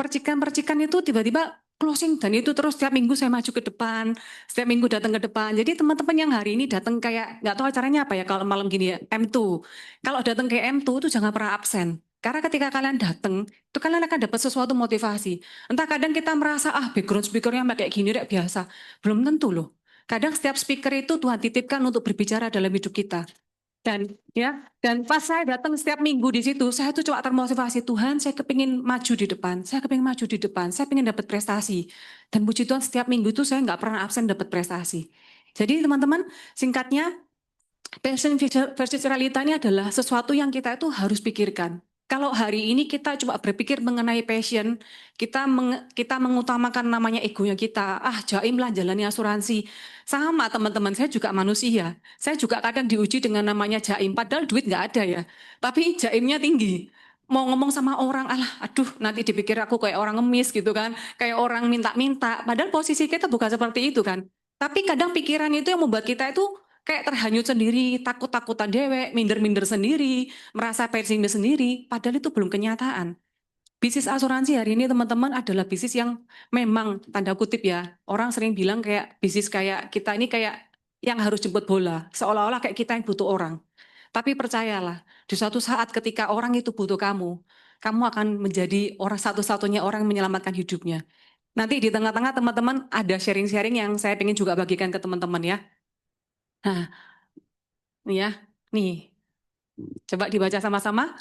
Percikan-percikan itu tiba-tiba closing dan itu terus setiap minggu saya maju ke depan, setiap minggu datang ke depan. Jadi teman-teman yang hari ini datang kayak nggak tahu acaranya apa ya kalau malam gini ya M2. Kalau datang ke M2 itu jangan pernah absen. Karena ketika kalian datang, itu kalian akan dapat sesuatu motivasi. Entah kadang kita merasa background speakernya kayak gini deh biasa. Belum tentu loh. Kadang setiap speaker itu Tuhan titipkan untuk berbicara dalam hidup kita. Dan pas saya datang setiap minggu di situ, saya tuh cuma termotivasi, Tuhan, saya kepingin maju di depan, saya pengen dapat prestasi. Dan puji Tuhan setiap minggu itu saya nggak pernah absen dapat prestasi. Jadi teman-teman, singkatnya, passion versus realita ini adalah sesuatu yang kita itu harus pikirkan. Kalau hari ini kita coba berpikir mengenai passion, kita mengutamakan namanya egonya kita, jaim lah jalani asuransi. Sama teman-teman, saya juga manusia. Saya juga kadang diuji dengan namanya jaim, padahal duit nggak ada ya. Tapi jaimnya tinggi. Mau ngomong sama orang, aduh nanti dipikir aku kayak orang ngemis gitu kan. Kayak orang minta-minta, padahal posisi kita bukan seperti itu kan. Tapi kadang pikiran itu yang membuat kita itu kayak terhanyut sendiri, takut-takutan dewek, minder-minder sendiri, merasa pesimis sendiri, padahal itu belum kenyataan. Bisnis asuransi hari ini teman-teman adalah bisnis yang memang tanda kutip ya, orang sering bilang kayak bisnis kayak kita ini kayak yang harus jemput bola, seolah-olah kayak kita yang butuh orang. Tapi percayalah, di suatu saat ketika orang itu butuh kamu akan menjadi orang satu-satunya orang yang menyelamatkan hidupnya. Nanti di tengah-tengah teman-teman ada sharing-sharing yang saya ingin juga bagikan ke teman-teman ya. Nah, nih ya, nih. Coba dibaca sama-sama.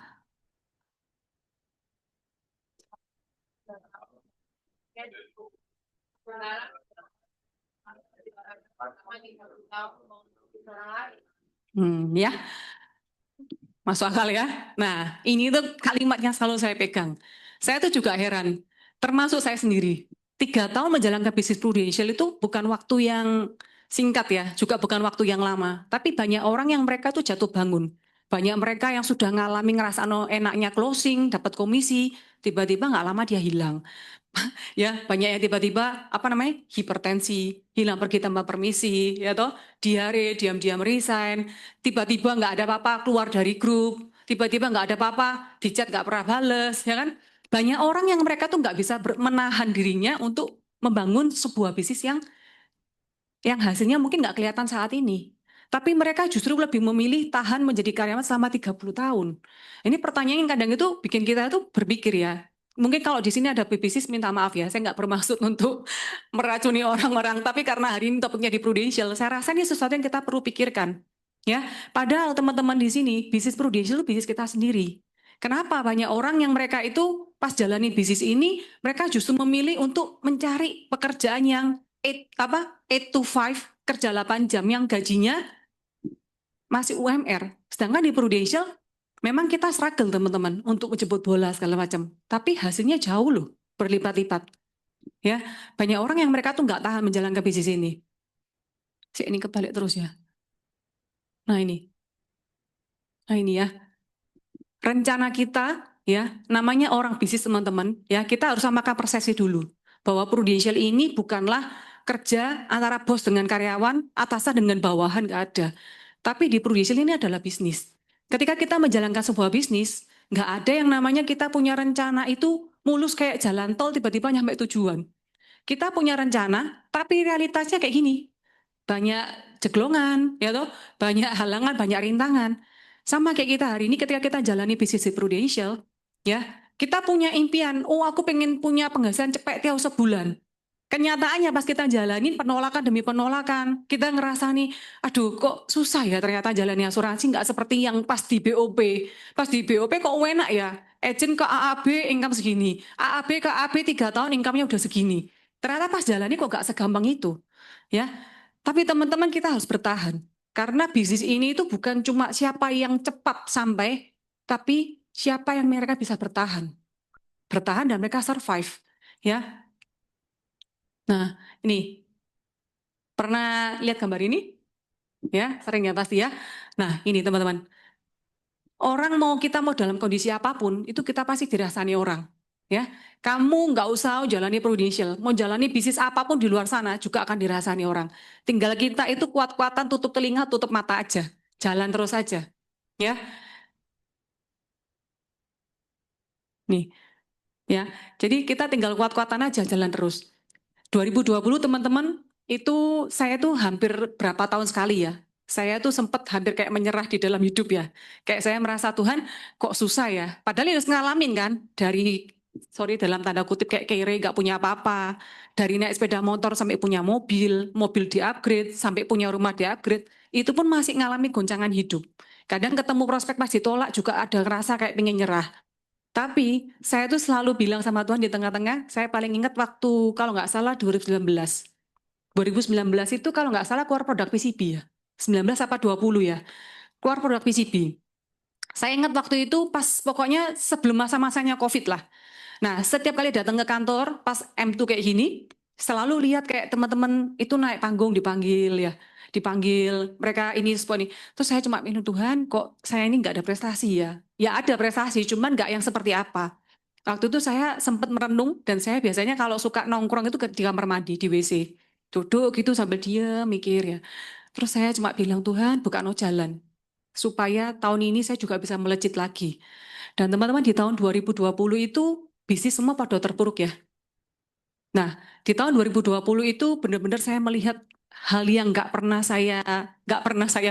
Ya, masuk akal ya. Nah, ini tuh kalimat yang selalu saya pegang. Saya tuh juga heran, termasuk saya sendiri. 3 tahun menjalankan bisnis prudential itu bukan waktu yang singkat ya, juga bukan waktu yang lama. Tapi banyak orang yang mereka tuh jatuh bangun. Banyak mereka yang sudah ngalami ngerasa enaknya closing, dapat komisi, tiba-tiba nggak lama dia hilang. Ya, banyak yang tiba-tiba hipertensi, hilang pergi tanpa permisi, ya toh, diare, diam-diam resign, tiba-tiba nggak ada apa-apa keluar dari grup, tiba-tiba nggak ada apa-apa, di chat nggak pernah bales, ya kan? Banyak orang yang mereka tuh nggak bisa menahan dirinya untuk membangun sebuah bisnis yang hasilnya mungkin nggak kelihatan saat ini. Tapi mereka justru lebih memilih tahan menjadi karyawan selama 30 tahun. Ini pertanyaan yang kadang itu bikin kita tuh berpikir ya. Mungkin kalau di sini ada bisnis, minta maaf ya, saya nggak bermaksud untuk meracuni orang-orang. Tapi karena hari ini topiknya di Prudential, saya rasa ini sesuatu yang kita perlu pikirkan. Ya, padahal teman-teman di sini, bisnis Prudential itu bisnis kita sendiri. Kenapa banyak orang yang mereka itu pas jalani bisnis ini, mereka justru memilih untuk mencari pekerjaan yang 8 to 5, kerja 8 jam yang gajinya masih UMR. Sedangkan di Prudential memang kita struggle teman-teman untuk menjemput bola segala macam. Tapi hasilnya jauh loh, berlipat-lipat. Ya, banyak orang yang mereka tuh nggak tahan menjalankan bisnis ini. Ini kebalik terus ya. Nah ini ya. Rencana kita ya, namanya orang bisnis teman-teman, ya kita harus samakan persepsi dulu. Bahwa Prudential ini bukanlah kerja antara bos dengan karyawan, atasan dengan bawahan, nggak ada. Tapi di Prudential ini adalah bisnis. Ketika kita menjalankan sebuah bisnis, nggak ada yang namanya kita punya rencana itu mulus kayak jalan tol tiba-tiba nyampe tujuan. Kita punya rencana, tapi realitasnya kayak gini. Banyak jeglongan, ya toh, banyak halangan, banyak rintangan. Sama kayak kita hari ini ketika kita jalani bisnis di Prudential, ya, kita punya impian, aku pengen punya penghasilan cepet tiap sebulan. Kenyataannya pas kita jalanin penolakan demi penolakan, kita ngerasa nih, aduh kok susah ya ternyata jalani asuransi nggak seperti yang pas di BOP. Pas di BOP kok enak ya, agent ke AAB income segini, AAB ke AB 3 tahun income-nya udah segini. Ternyata pas jalani kok nggak segampang itu, ya. Tapi teman-teman kita harus bertahan. Karena bisnis ini itu bukan cuma siapa yang cepat sampai, tapi siapa yang mereka bisa bertahan. bertahan dan mereka survive, ya. Nah, ini pernah lihat gambar ini? Ya, sering ya pasti ya. Nah, ini teman-teman. Orang kita mau dalam kondisi apapun, itu kita pasti dirasani orang. Ya, kamu nggak usah jalani prudential, mau jalani bisnis apapun di luar sana juga akan dirasani orang. Tinggal kita itu kuat-kuatan tutup telinga, tutup mata aja, jalan terus aja. Ya, nih, ya. Jadi kita tinggal kuat-kuatan aja, jalan terus. 2020 teman-teman, itu saya tuh hampir berapa tahun sekali ya. Saya tuh sempat hampir kayak menyerah di dalam hidup ya. Kayak saya merasa Tuhan kok susah ya. Padahal harus ngalamin kan. Dari, sorry dalam tanda kutip kayak kere gak punya apa-apa. Dari naik sepeda motor sampai punya mobil, mobil di-upgrade, sampai punya rumah di-upgrade. Itu pun masih ngalami goncangan hidup. Kadang ketemu prospek pas ditolak juga ada ngerasa kayak pengen nyerah. Tapi saya tuh selalu bilang sama Tuhan di tengah-tengah, saya paling ingat waktu kalau nggak salah 2019. 2019 itu kalau nggak salah keluar produk PCB ya. 19 apa 20 ya. Keluar produk PCB. Saya ingat waktu itu pas pokoknya sebelum masa-masanya COVID lah. Nah, setiap kali datang ke kantor pas M2 kayak gini, selalu lihat kayak teman-teman itu naik panggung dipanggil ya. Dipanggil, mereka ini spot ini. Terus saya cuma minta Tuhan, kok saya ini nggak ada prestasi ya? Ya ada prestasi, cuman nggak yang seperti apa. Waktu itu saya sempat merenung dan saya biasanya kalau suka nongkrong itu di kamar mandi, di WC. Duduk gitu sambil dia mikir ya. Terus saya cuma bilang, Tuhan buka no jalan. Supaya tahun ini saya juga bisa melejit lagi. Dan teman-teman di tahun 2020 itu bisnis semua pada terpuruk ya. Nah, di tahun 2020 itu benar-benar saya melihat hal yang nggak pernah saya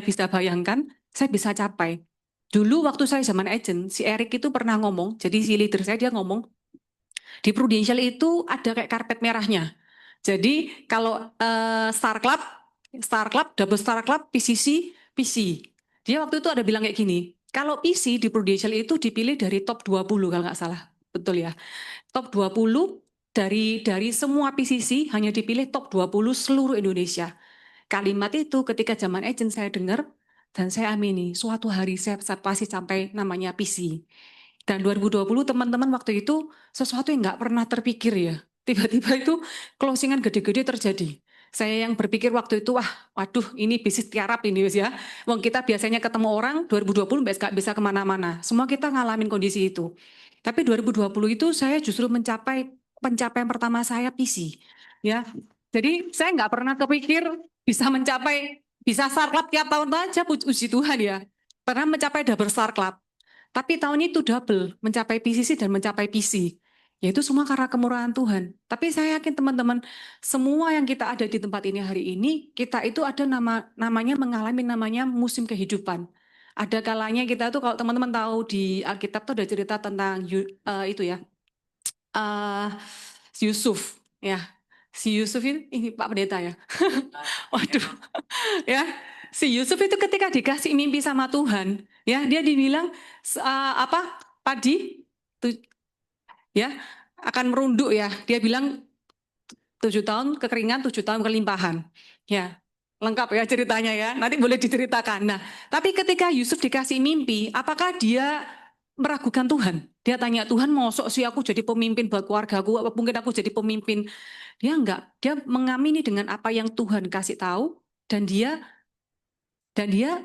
bisa bayangkan, saya bisa capai. Dulu waktu saya zaman agent, si Eric itu pernah ngomong, jadi si leader saya dia ngomong, di Prudential itu ada kayak karpet merahnya. Jadi kalau Star Club, Double Star Club, PCC, PC. Dia waktu itu ada bilang kayak gini, kalau PC di Prudential itu dipilih dari top 20 kalau nggak salah. Betul ya. Top 20 dari semua PCC hanya dipilih top 20 seluruh Indonesia. Kalimat itu ketika zaman agent saya dengar dan saya amini, suatu hari saya pasti sampai namanya PC. Dan 2020 teman-teman waktu itu sesuatu yang nggak pernah terpikir ya. Tiba-tiba itu closingan gede-gede terjadi. Saya yang berpikir waktu itu, wah, waduh ini bisnis tiarap ini ya. Wong kita biasanya ketemu orang 2020 nggak bisa kemana-mana. Semua kita ngalamin kondisi itu. Tapi 2020 itu saya justru mencapai pencapaian pertama saya PC. Ya, jadi saya nggak pernah kepikir bisa Star Club tiap tahun aja, puji Tuhan ya. Pernah mencapai double Star Club. Tapi tahun itu double, mencapai PCC dan mencapai PC. Yaitu semua karena kemurahan Tuhan. Tapi saya yakin teman-teman, semua yang kita ada di tempat ini hari ini, kita itu ada namanya musim kehidupan. Ada kalanya kita tuh kalau teman-teman tahu di Alkitab tuh ada cerita tentang itu ya, Yusuf ya. Si Yusuf ini Pak Pendeta ya. Waduh. Ya, si Yusuf itu ketika dikasih mimpi sama Tuhan, ya dia dibilang apa? Padi ya akan merunduk ya. Dia bilang 7 tahun kekeringan, 7 tahun kelimpahan. Ya, lengkap ya ceritanya ya. Nanti boleh diceritakan. Nah, tapi ketika Yusuf dikasih mimpi, apakah dia meragukan Tuhan? Dia tanya, Tuhan mosok sih aku jadi pemimpin buat keluargaku, apa mungkin aku jadi pemimpin? Dia enggak. Dia mengamini dengan apa yang Tuhan kasih tahu dan dia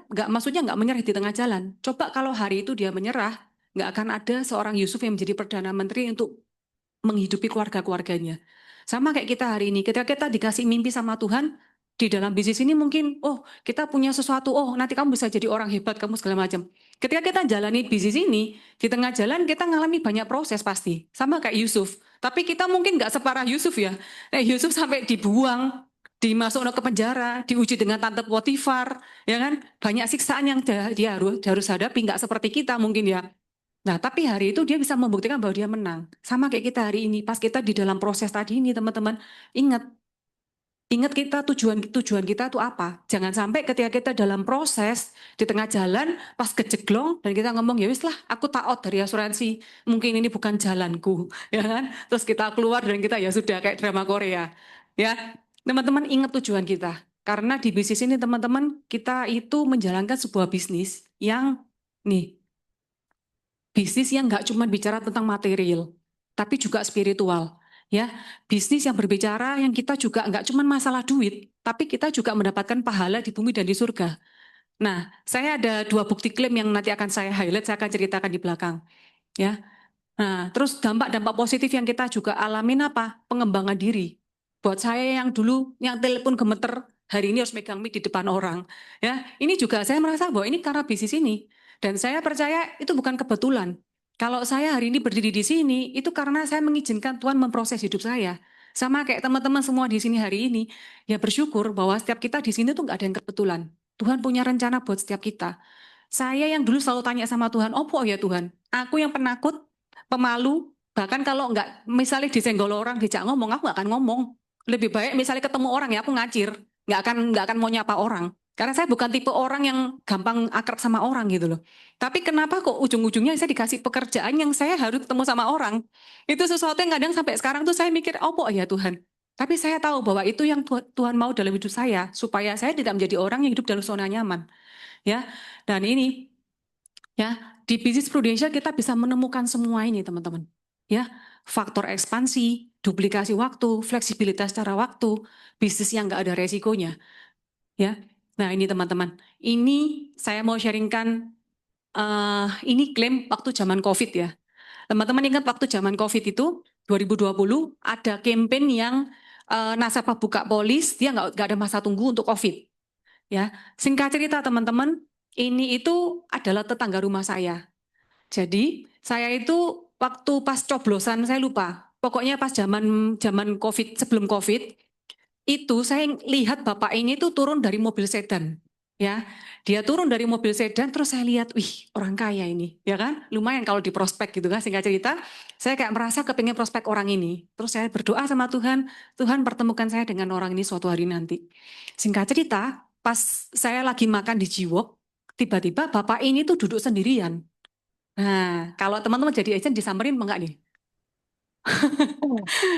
nggak menyerah di tengah jalan. Coba kalau hari itu dia menyerah, nggak akan ada seorang Yusuf yang menjadi Perdana Menteri untuk menghidupi keluarga-keluarganya. Sama kayak kita hari ini, ketika kita dikasih mimpi sama Tuhan, di dalam bisnis ini mungkin, oh kita punya sesuatu, oh nanti kamu bisa jadi orang hebat, kamu segala macam. Ketika kita jalani bisnis ini, di tengah jalan kita ngalami banyak proses pasti. Sama kayak Yusuf. Tapi kita mungkin nggak separah Yusuf ya. Yusuf sampai dibuang, dimasukkan ke penjara, diuji dengan tante Potifar, ya kan? Banyak siksaan yang dia harus hadapi, nggak seperti kita mungkin ya. Nah, tapi hari itu dia bisa membuktikan bahwa dia menang. Sama kayak kita hari ini, pas kita di dalam proses tadi ini, teman-teman, ingat kita tujuan kita itu apa? Jangan sampai ketika kita dalam proses di tengah jalan pas kejeglong dan kita ngomong ya wis lah, aku taat dari asuransi, mungkin ini bukan jalanku, ya kan? Terus kita keluar dan kita ya sudah kayak drama Korea, ya. Teman-teman ingat tujuan kita, karena di bisnis ini teman-teman kita itu menjalankan sebuah bisnis yang nih, bisnis yang nggak cuma bicara tentang material, tapi juga spiritual. Ya, bisnis yang berbicara yang kita juga nggak cuma masalah duit, tapi kita juga mendapatkan pahala di bumi dan di surga. Nah, saya ada 2 bukti klaim yang nanti akan saya highlight, saya akan ceritakan di belakang. Ya, nah terus dampak-dampak positif yang kita juga alamin apa? Pengembangan diri. Buat saya yang dulu yang telepon gemeter, hari ini harus megang mic di depan orang. Ya, ini juga saya merasa bahwa ini karena bisnis ini. Dan saya percaya itu bukan kebetulan. Kalau saya hari ini berdiri di sini, itu karena saya mengizinkan Tuhan memproses hidup saya. Sama kayak teman-teman semua di sini hari ini, ya bersyukur bahwa setiap kita di sini tuh nggak ada yang kebetulan. Tuhan punya rencana buat setiap kita. Saya yang dulu selalu tanya sama Tuhan, opo ya Tuhan? Aku yang penakut, pemalu, bahkan kalau nggak, misalnya disenggol orang, dijak ngomong, aku nggak akan ngomong. Lebih baik misalnya ketemu orang ya, aku ngacir. Nggak akan mau nyapa orang. Karena saya bukan tipe orang yang gampang akrab sama orang gitu loh. Tapi kenapa kok ujung-ujungnya saya dikasih pekerjaan yang saya harus ketemu sama orang? Itu sesuatu yang kadang sampai sekarang tuh saya mikir, opo ya Tuhan? Tapi saya tahu bahwa itu yang Tuhan mau dalam hidup saya, supaya saya tidak menjadi orang yang hidup dalam zona nyaman. Ya, dan ini ya di bisnis prudensial kita bisa menemukan semua ini teman-teman. Ya, faktor ekspansi, duplikasi waktu, fleksibilitas cara waktu, bisnis yang nggak ada resikonya. Ya, nah ini teman-teman. Ini saya mau sharingkan. Ini klaim waktu zaman COVID ya. Teman-teman ingat waktu zaman COVID itu 2020 ada campaign yang nasabah buka polis dia nggak ada masa tunggu untuk COVID. Ya, singkat cerita teman-teman, ini itu adalah tetangga rumah saya. Jadi saya itu waktu pas coblosan saya lupa. Pokoknya pas zaman COVID, sebelum COVID, itu saya lihat bapak ini tuh turun dari mobil sedan. Ya, dia turun dari mobil sedan, terus saya lihat, wih orang kaya ini, ya kan? Lumayan kalau di prospek gitu kan, singkat cerita, saya kayak merasa kepingin prospek orang ini. Terus saya berdoa sama Tuhan, Tuhan pertemukan saya dengan orang ini suatu hari nanti. Singkat cerita, pas saya lagi makan di Jiwok, tiba-tiba bapak ini tuh duduk sendirian. Nah, kalau teman-teman jadi agent disamperin enggak nih?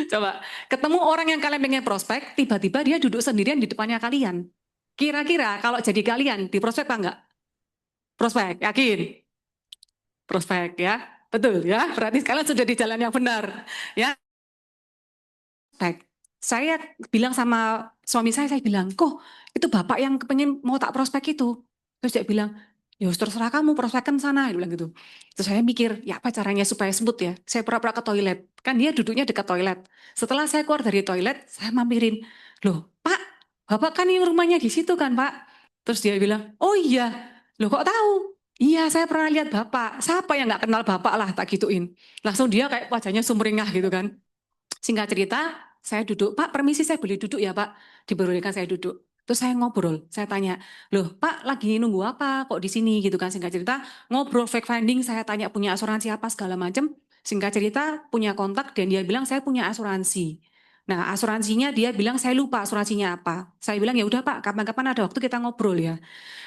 Coba, ketemu orang yang kalian pengen prospek, tiba-tiba dia duduk sendirian di depannya kalian. Kira-kira kalau jadi kalian, di prospek apa enggak? Prospek, yakin? Prospek ya, betul ya. Berarti kalian sudah di jalan yang benar. Ya, baik. Saya bilang sama suami saya bilang, kok itu bapak yang kepengen mau tak prospek itu. Terus dia bilang, ya terserah kamu prospekkan sana. Dia bilang gitu. Terus saya mikir, ya apa caranya supaya smooth ya. Saya pura-pura ke toilet. Kan dia duduknya dekat toilet. Setelah saya keluar dari toilet, saya mampirin. Loh, Pak, bapak kan ini rumahnya di situ kan, Pak? Terus dia bilang, oh iya. Loh kok tahu? Iya, saya pernah lihat bapak. Siapa yang nggak kenal bapak lah, tak gituin. Langsung dia kayak wajahnya sumringah gitu kan. Singkat cerita, saya duduk, Pak permisi saya boleh duduk ya Pak? Diperbolehkan saya duduk. Terus saya ngobrol, saya tanya, loh Pak lagi nunggu apa kok di sini gitu kan. Singkat cerita, ngobrol fact finding, saya tanya punya asuransi apa segala macam. Singkat cerita, punya kontak dan dia bilang saya punya asuransi. Nah asuransinya dia bilang saya lupa asuransinya apa. Saya bilang ya udah Pak, kapan-kapan ada waktu kita ngobrol ya.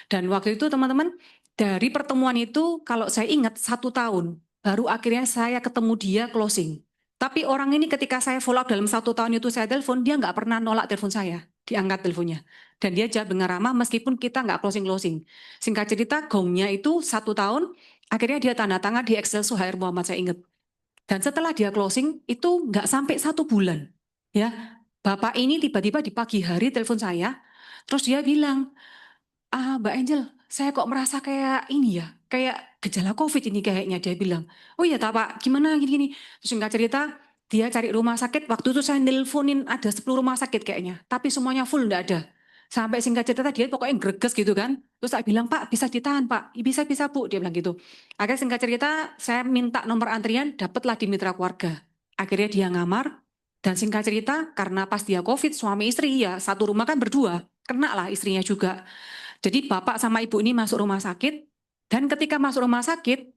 Dan waktu itu teman-teman, dari pertemuan itu kalau saya ingat 1 tahun, baru akhirnya saya ketemu dia closing. Tapi orang ini ketika saya follow up dalam 1 tahun itu saya telepon, dia nggak pernah nolak telepon saya, diangkat teleponnya. Dan dia jawab dengan ramah meskipun kita nggak closing-closing. Singkat cerita, gongnya itu 1 tahun, akhirnya dia tanda tangan di Excel Suhair Muhammad, saya ingat. Dan setelah dia closing, itu nggak sampai 1 bulan. Ya, Bapak ini tiba-tiba di pagi hari telepon saya, terus dia bilang, Mbak Angel, saya kok merasa kayak ini ya, kayak gejala COVID ini kayaknya, dia bilang. Oh iya tak Pak, gimana gini-gini. Terus singkat cerita, dia cari rumah sakit, waktu itu saya nelponin ada 10 rumah sakit kayaknya, tapi semuanya full enggak ada. Sampai singkat cerita dia pokoknya greges gitu kan. Terus saya bilang, Pak bisa ditahan Pak, bisa Bu, dia bilang gitu. Akhirnya singkat cerita, saya minta nomor antrian, dapatlah di Mitra Keluarga. Akhirnya dia ngamar, dan singkat cerita, karena pas dia COVID, suami istri ya, satu rumah kan berdua, kena lah istrinya juga. Jadi bapak sama ibu ini masuk rumah sakit, dan ketika masuk rumah sakit,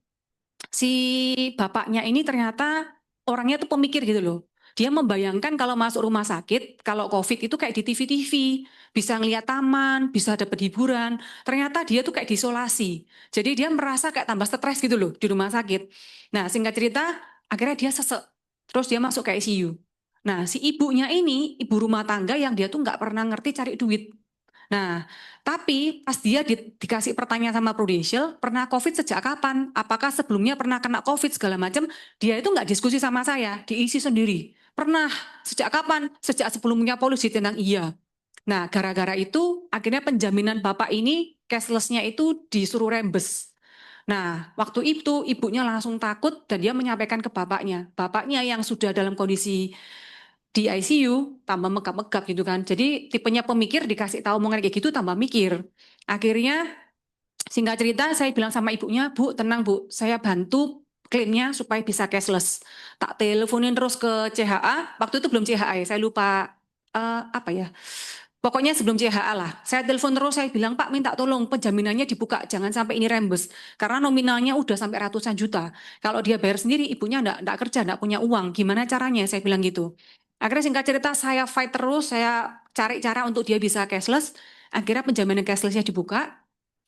si bapaknya ini ternyata orangnya tuh pemikir gitu loh. Dia membayangkan kalau masuk rumah sakit, kalau COVID itu kayak di TV-TV, bisa ngeliat taman, bisa dapat hiburan. Ternyata dia tuh kayak diisolasi. Jadi dia merasa kayak tambah stres gitu loh di rumah sakit. Nah singkat cerita, akhirnya dia sesek. Terus dia masuk ke ICU. Nah si ibunya ini, ibu rumah tangga yang dia tuh nggak pernah ngerti cari duit. Nah, tapi pas dia dikasih pertanyaan sama Prudential, pernah COVID sejak kapan? Apakah sebelumnya pernah kena COVID segala macam? Dia itu nggak diskusi sama saya, diisi sendiri. Pernah, sejak kapan? Sejak sebelumnya polisi tentang iya. Nah, gara-gara itu akhirnya penjaminan Bapak ini cashless-nya itu disuruh rembes. Nah, waktu itu ibunya langsung takut dan dia menyampaikan ke bapaknya. Bapaknya yang sudah dalam kondisi di ICU tambah megap-megap gitu kan. Jadi tipenya pemikir dikasih tahu omongan kayak gitu tambah mikir. Akhirnya singkat cerita saya bilang sama ibunya, Bu tenang Bu, saya bantu klaimnya supaya bisa cashless. Tak teleponin terus ke CHA, waktu itu belum CHA ya, saya lupa apa ya. Pokoknya sebelum CHA lah, saya telepon terus, saya bilang, Pak minta tolong penjaminannya dibuka, jangan sampai ini rembes. Karena nominalnya udah sampai ratusan juta. Kalau dia bayar sendiri, ibunya enggak kerja, enggak punya uang. Gimana caranya? Saya bilang gitu. Akhirnya singkat cerita, saya fight terus, saya cari cara untuk dia bisa cashless. Akhirnya penjaminan cashlessnya dibuka.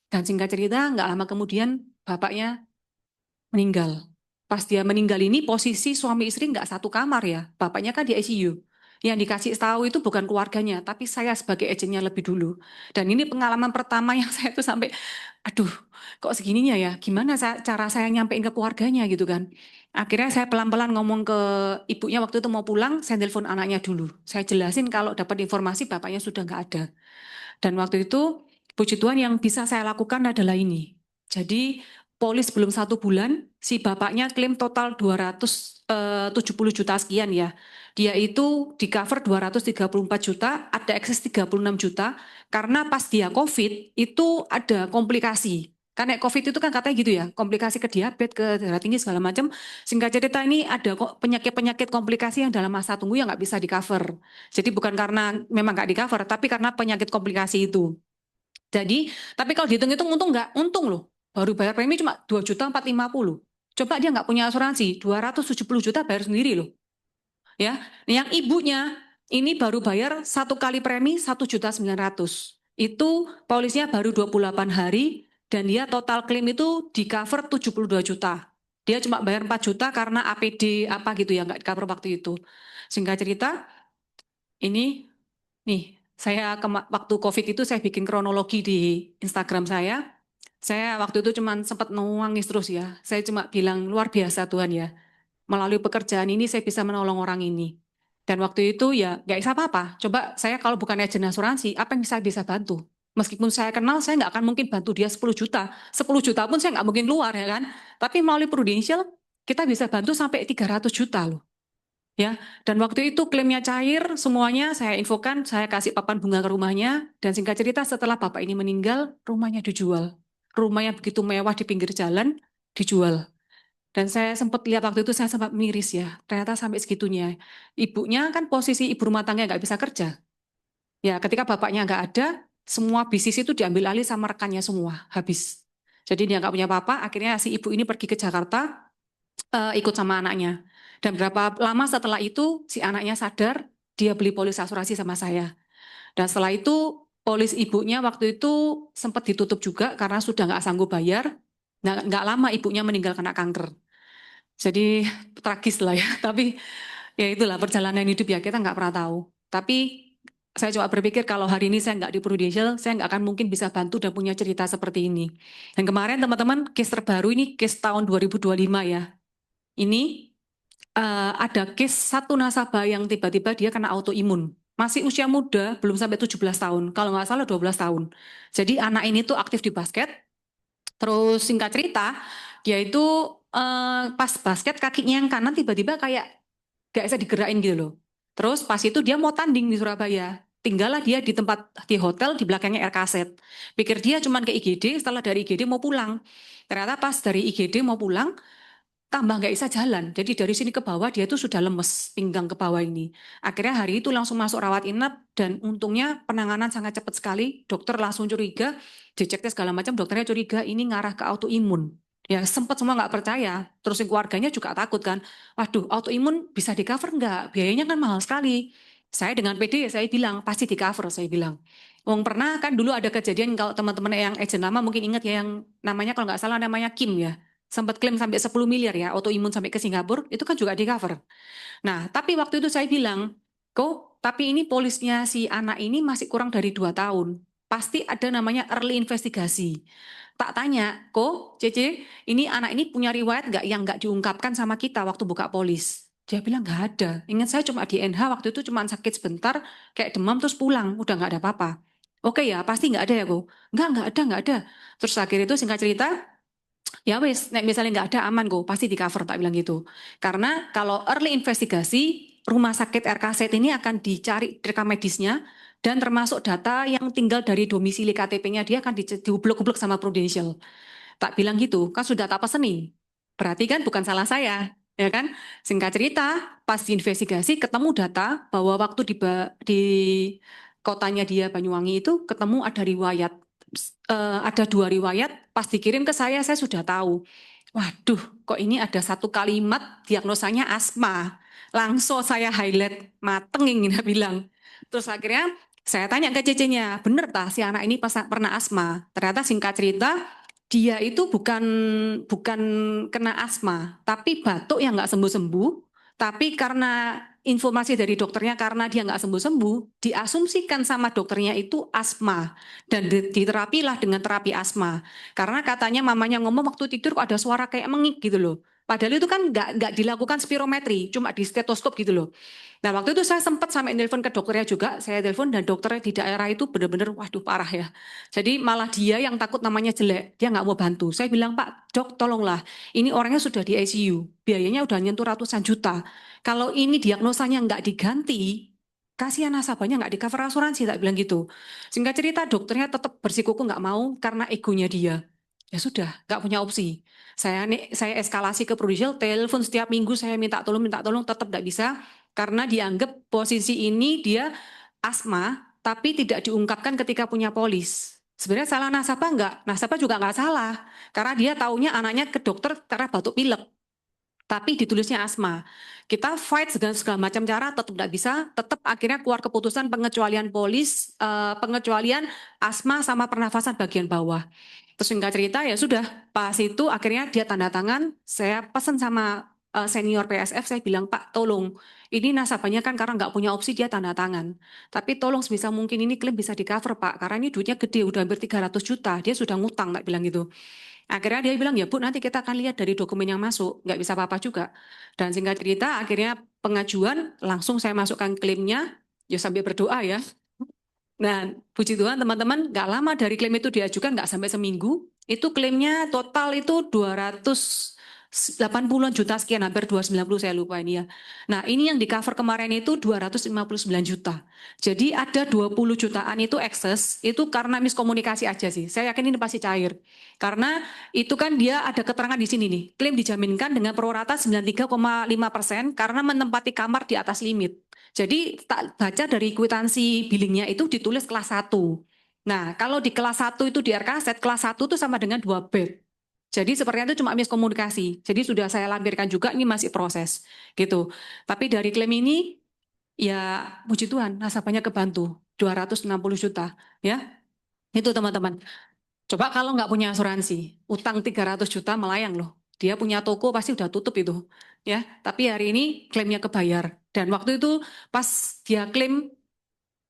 Dan singkat cerita, enggak lama kemudian bapaknya meninggal. Pas dia meninggal ini posisi suami istri enggak satu kamar ya. Bapaknya kan di ICU. Yang dikasih tahu itu bukan keluarganya, tapi saya sebagai agentnya lebih dulu. Dan ini pengalaman pertama yang saya tuh sampai, aduh, kok segininya ya? Gimana cara saya nyampein ke keluarganya gitu kan? Akhirnya saya pelan-pelan ngomong ke ibunya waktu itu mau pulang, saya telepon anaknya dulu. Saya jelasin kalau dapat informasi bapaknya sudah nggak ada. Dan waktu itu, puji Tuhan yang bisa saya lakukan adalah ini. Jadi polis belum 1 bulan, si bapaknya klaim total 270 juta sekian ya. Dia itu di cover 234 juta, ada ekses 36 juta, karena pas dia COVID itu ada komplikasi. Karena COVID itu kan katanya gitu ya, komplikasi ke diabetes, ke darah tinggi segala macam. Singkat cerita ini ada kok penyakit-penyakit komplikasi yang dalam masa tunggu yang nggak bisa di cover. Jadi bukan karena memang nggak di cover, tapi karena penyakit komplikasi itu. Jadi, tapi kalau dihitung-hitung untung nggak? Untung loh. Baru bayar premi cuma 2.450.000. Coba dia nggak punya asuransi, 270 juta bayar sendiri loh. Ya, yang ibunya ini baru bayar 1 kali premi 1.900.000. Itu polisnya baru 28 hari dan dia total klaim itu di cover 72 juta. Dia cuma bayar 4 juta karena APD apa gitu ya nggak di cover waktu itu. Singkat cerita, ini nih saya waktu COVID itu saya bikin kronologi di Instagram saya. Saya waktu itu cuma sempat nangis terus ya. Saya cuma bilang luar biasa Tuhan ya. Melalui pekerjaan ini saya bisa menolong orang ini. Dan waktu itu ya nggak bisa apa-apa. Coba saya kalau bukan agen asuransi, apa yang saya bisa bantu? Meskipun saya kenal, saya nggak akan mungkin bantu dia 10 juta. 10 juta pun saya nggak mungkin keluar ya kan. Tapi melalui Prudential, kita bisa bantu sampai 300 juta loh. Ya, dan waktu itu klaimnya cair, semuanya saya infokan, saya kasih papan bunga ke rumahnya, dan singkat cerita setelah bapak ini meninggal, rumahnya dijual. Rumah yang begitu mewah di pinggir jalan, dijual. Dan saya sempat lihat waktu itu saya sempat miris ya, ternyata sampai segitunya. Ibunya kan posisi ibu rumah tangga nggak bisa kerja. Ya ketika bapaknya nggak ada, semua bisnis itu diambil alih sama rekannya semua, habis. Jadi dia nggak punya apa-apa, akhirnya si ibu ini pergi ke Jakarta, ikut sama anaknya. Dan berapa lama setelah itu si anaknya sadar, dia beli polis asuransi sama saya. Dan setelah itu polis ibunya waktu itu sempat ditutup juga karena sudah nggak sanggup bayar. Nggak lama ibunya meninggal kena kanker. Jadi tragis lah ya, tapi ya itulah perjalanan hidup ya, kita nggak pernah tahu. Tapi saya coba berpikir kalau hari ini saya nggak di Prudential, saya nggak akan mungkin bisa bantu dan punya cerita seperti ini. Dan kemarin teman-teman, case terbaru ini case tahun 2025 ya. Ini ada case satu nasabah yang tiba-tiba dia kena autoimun. Masih usia muda, belum sampai 17 tahun. Kalau nggak salah 12 tahun. Jadi anak ini tuh aktif di basket. Terus singkat cerita, dia itu pas basket kakinya yang kanan tiba-tiba kayak gak bisa digerakin gitu loh. Terus pas itu dia mau tanding di Surabaya. Tinggallah dia di tempat di hotel di belakangnya air kaset. Pikir dia cuman ke IGD, setelah dari IGD mau pulang. Ternyata pas dari IGD mau pulang, tambah nggak bisa jalan. Jadi dari sini ke bawah dia tuh sudah lemes pinggang ke bawah ini. Akhirnya hari itu langsung masuk rawat inap dan untungnya penanganan sangat cepat sekali. Dokter langsung curiga, dicek tes segala macam, dokternya curiga ini ngarah ke autoimun. Ya sempat semua nggak percaya. Terus keluarganya juga takut kan. Waduh, autoimun bisa di cover nggak? Biayanya kan mahal sekali. Saya dengan PD saya bilang pasti di cover saya bilang. Wong pernah kan dulu ada kejadian kalau teman-teman yang agent lama mungkin ingat ya yang namanya kalau nggak salah namanya Kim ya. Sempat klaim sampai 10 miliar ya, autoimun sampai ke Singapura, itu kan juga di cover. Nah, tapi waktu itu saya bilang, kok, tapi ini polisnya si anak ini masih kurang dari 2 tahun. pasti ada namanya early investigasi. Tak tanya, kok Cece, ini anak ini punya riwayat nggak yang nggak diungkapkan sama kita waktu buka polis? Dia bilang nggak ada. Ingat saya cuma di NH waktu itu cuma sakit sebentar, kayak demam terus pulang, udah nggak ada apa-apa. Oke ya, pasti nggak ada ya kok? Nggak ada. Terus akhir itu singkat cerita, ya wis, nek misalnya nggak ada aman kok, pasti di cover tak bilang gitu. Karena kalau early investigasi, rumah sakit RKZ ini akan dicari rekam medisnya dan termasuk data yang tinggal dari domisili KTP-nya dia akan diublek-ublek sama Prudential. Tak bilang gitu, kan sudah tak pesenin. Berarti kan bukan salah saya, ya kan? Singkat cerita, pas diinvestigasi ketemu data bahwa waktu di kotanya dia Banyuwangi itu ketemu ada riwayat, ada 2 riwayat, pas dikirim ke saya sudah tahu. Waduh, kok ini ada satu kalimat diagnosanya asma. Langsung saya highlight, mateng ingin bilang. Terus akhirnya saya tanya ke cecenya, bener tak si anak ini pernah asma? Ternyata singkat cerita, dia itu bukan kena asma, tapi batuk yang nggak sembuh-sembuh. Tapi karena informasi dari dokternya karena dia nggak sembuh-sembuh, diasumsikan sama dokternya itu asma dan diterapilah dengan terapi asma. Karena katanya mamanya ngomong waktu tidur kok ada suara kayak mengik gitu loh. Padahal itu kan nggak dilakukan spirometri, cuma di stetoskop gitu loh. Nah waktu itu saya sempat sampai nelpon ke dokternya juga, saya telepon dan dokternya di daerah itu benar-benar waduh parah ya. Jadi malah dia yang takut namanya jelek, dia nggak mau bantu. Saya bilang Pak Dok tolonglah, ini orangnya sudah di ICU, biayanya udah nyentuh ratusan juta. Kalau ini diagnosanya nggak diganti, kasihan nasabahnya nggak di cover asuransi, tak bilang gitu. Singkat cerita dokternya tetap bersikuku nggak mau karena egonya dia. Ya sudah, nggak punya opsi. Saya eskalasi ke Prudential, telepon setiap minggu saya minta tolong, tetap nggak bisa karena dianggap posisi ini dia asma, tapi tidak diungkapkan ketika punya polis. Sebenarnya salah nasabah enggak? Nasabah juga enggak salah, karena dia taunya anaknya ke dokter karena batuk pilek, tapi ditulisnya asma. Kita fight segala macam cara, tetap enggak bisa, tetap akhirnya keluar keputusan pengecualian polis, pengecualian asma sama pernafasan bagian bawah. Terus singkat cerita ya sudah, pas itu akhirnya dia tanda tangan, saya pesan sama senior PSF, saya bilang Pak tolong, ini nasabahnya kan karena nggak punya opsi dia tanda tangan. Tapi tolong sebisa mungkin ini klaim bisa di cover Pak, karena ini duitnya gede, udah hampir 300 juta, dia sudah ngutang, tak bilang gitu. Akhirnya dia bilang, ya Bu nanti kita akan lihat dari dokumen yang masuk, nggak bisa apa-apa juga. Dan singkat cerita akhirnya pengajuan, langsung saya masukkan klaimnya, ya sambil berdoa ya. Nah, puji Tuhan teman-teman, nggak lama dari klaim itu diajukan, nggak sampai seminggu, itu klaimnya total itu 280 juta sekian, hampir 290 saya lupa ini ya. Nah, ini yang di cover kemarin itu 259 juta. Jadi ada 20 jutaan itu excess, itu karena miskomunikasi aja sih. Saya yakin ini pasti cair. Karena itu kan dia ada keterangan di sini nih, klaim dijaminkan dengan prorata 93,5% karena menempati kamar di atas limit. Jadi tak baca dari kwitansi billingnya itu ditulis kelas 1. Nah, kalau di kelas 1 itu di RKZ, kelas 1 itu sama dengan 2 bed. Jadi sepertinya itu cuma miskomunikasi. Jadi sudah saya lampirkan juga, ini masih proses. Gitu. Tapi dari klaim ini, ya puji Tuhan, nasabahnya kebantu. 260 juta. Ya, itu teman-teman. Coba kalau nggak punya asuransi, utang 300 juta melayang loh. Dia punya toko pasti udah tutup itu. Ya, tapi hari ini klaimnya kebayar. Dan waktu itu pas dia klaim,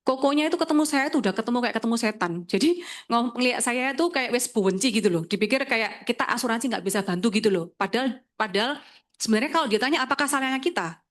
kokonya itu ketemu saya tuh udah ketemu kayak ketemu setan. Jadi ngeliat saya itu kayak wes benci gitu loh. Dipikir kayak kita asuransi nggak bisa bantu gitu loh. Padahal sebenarnya kalau dia tanya apakah salahnya kita?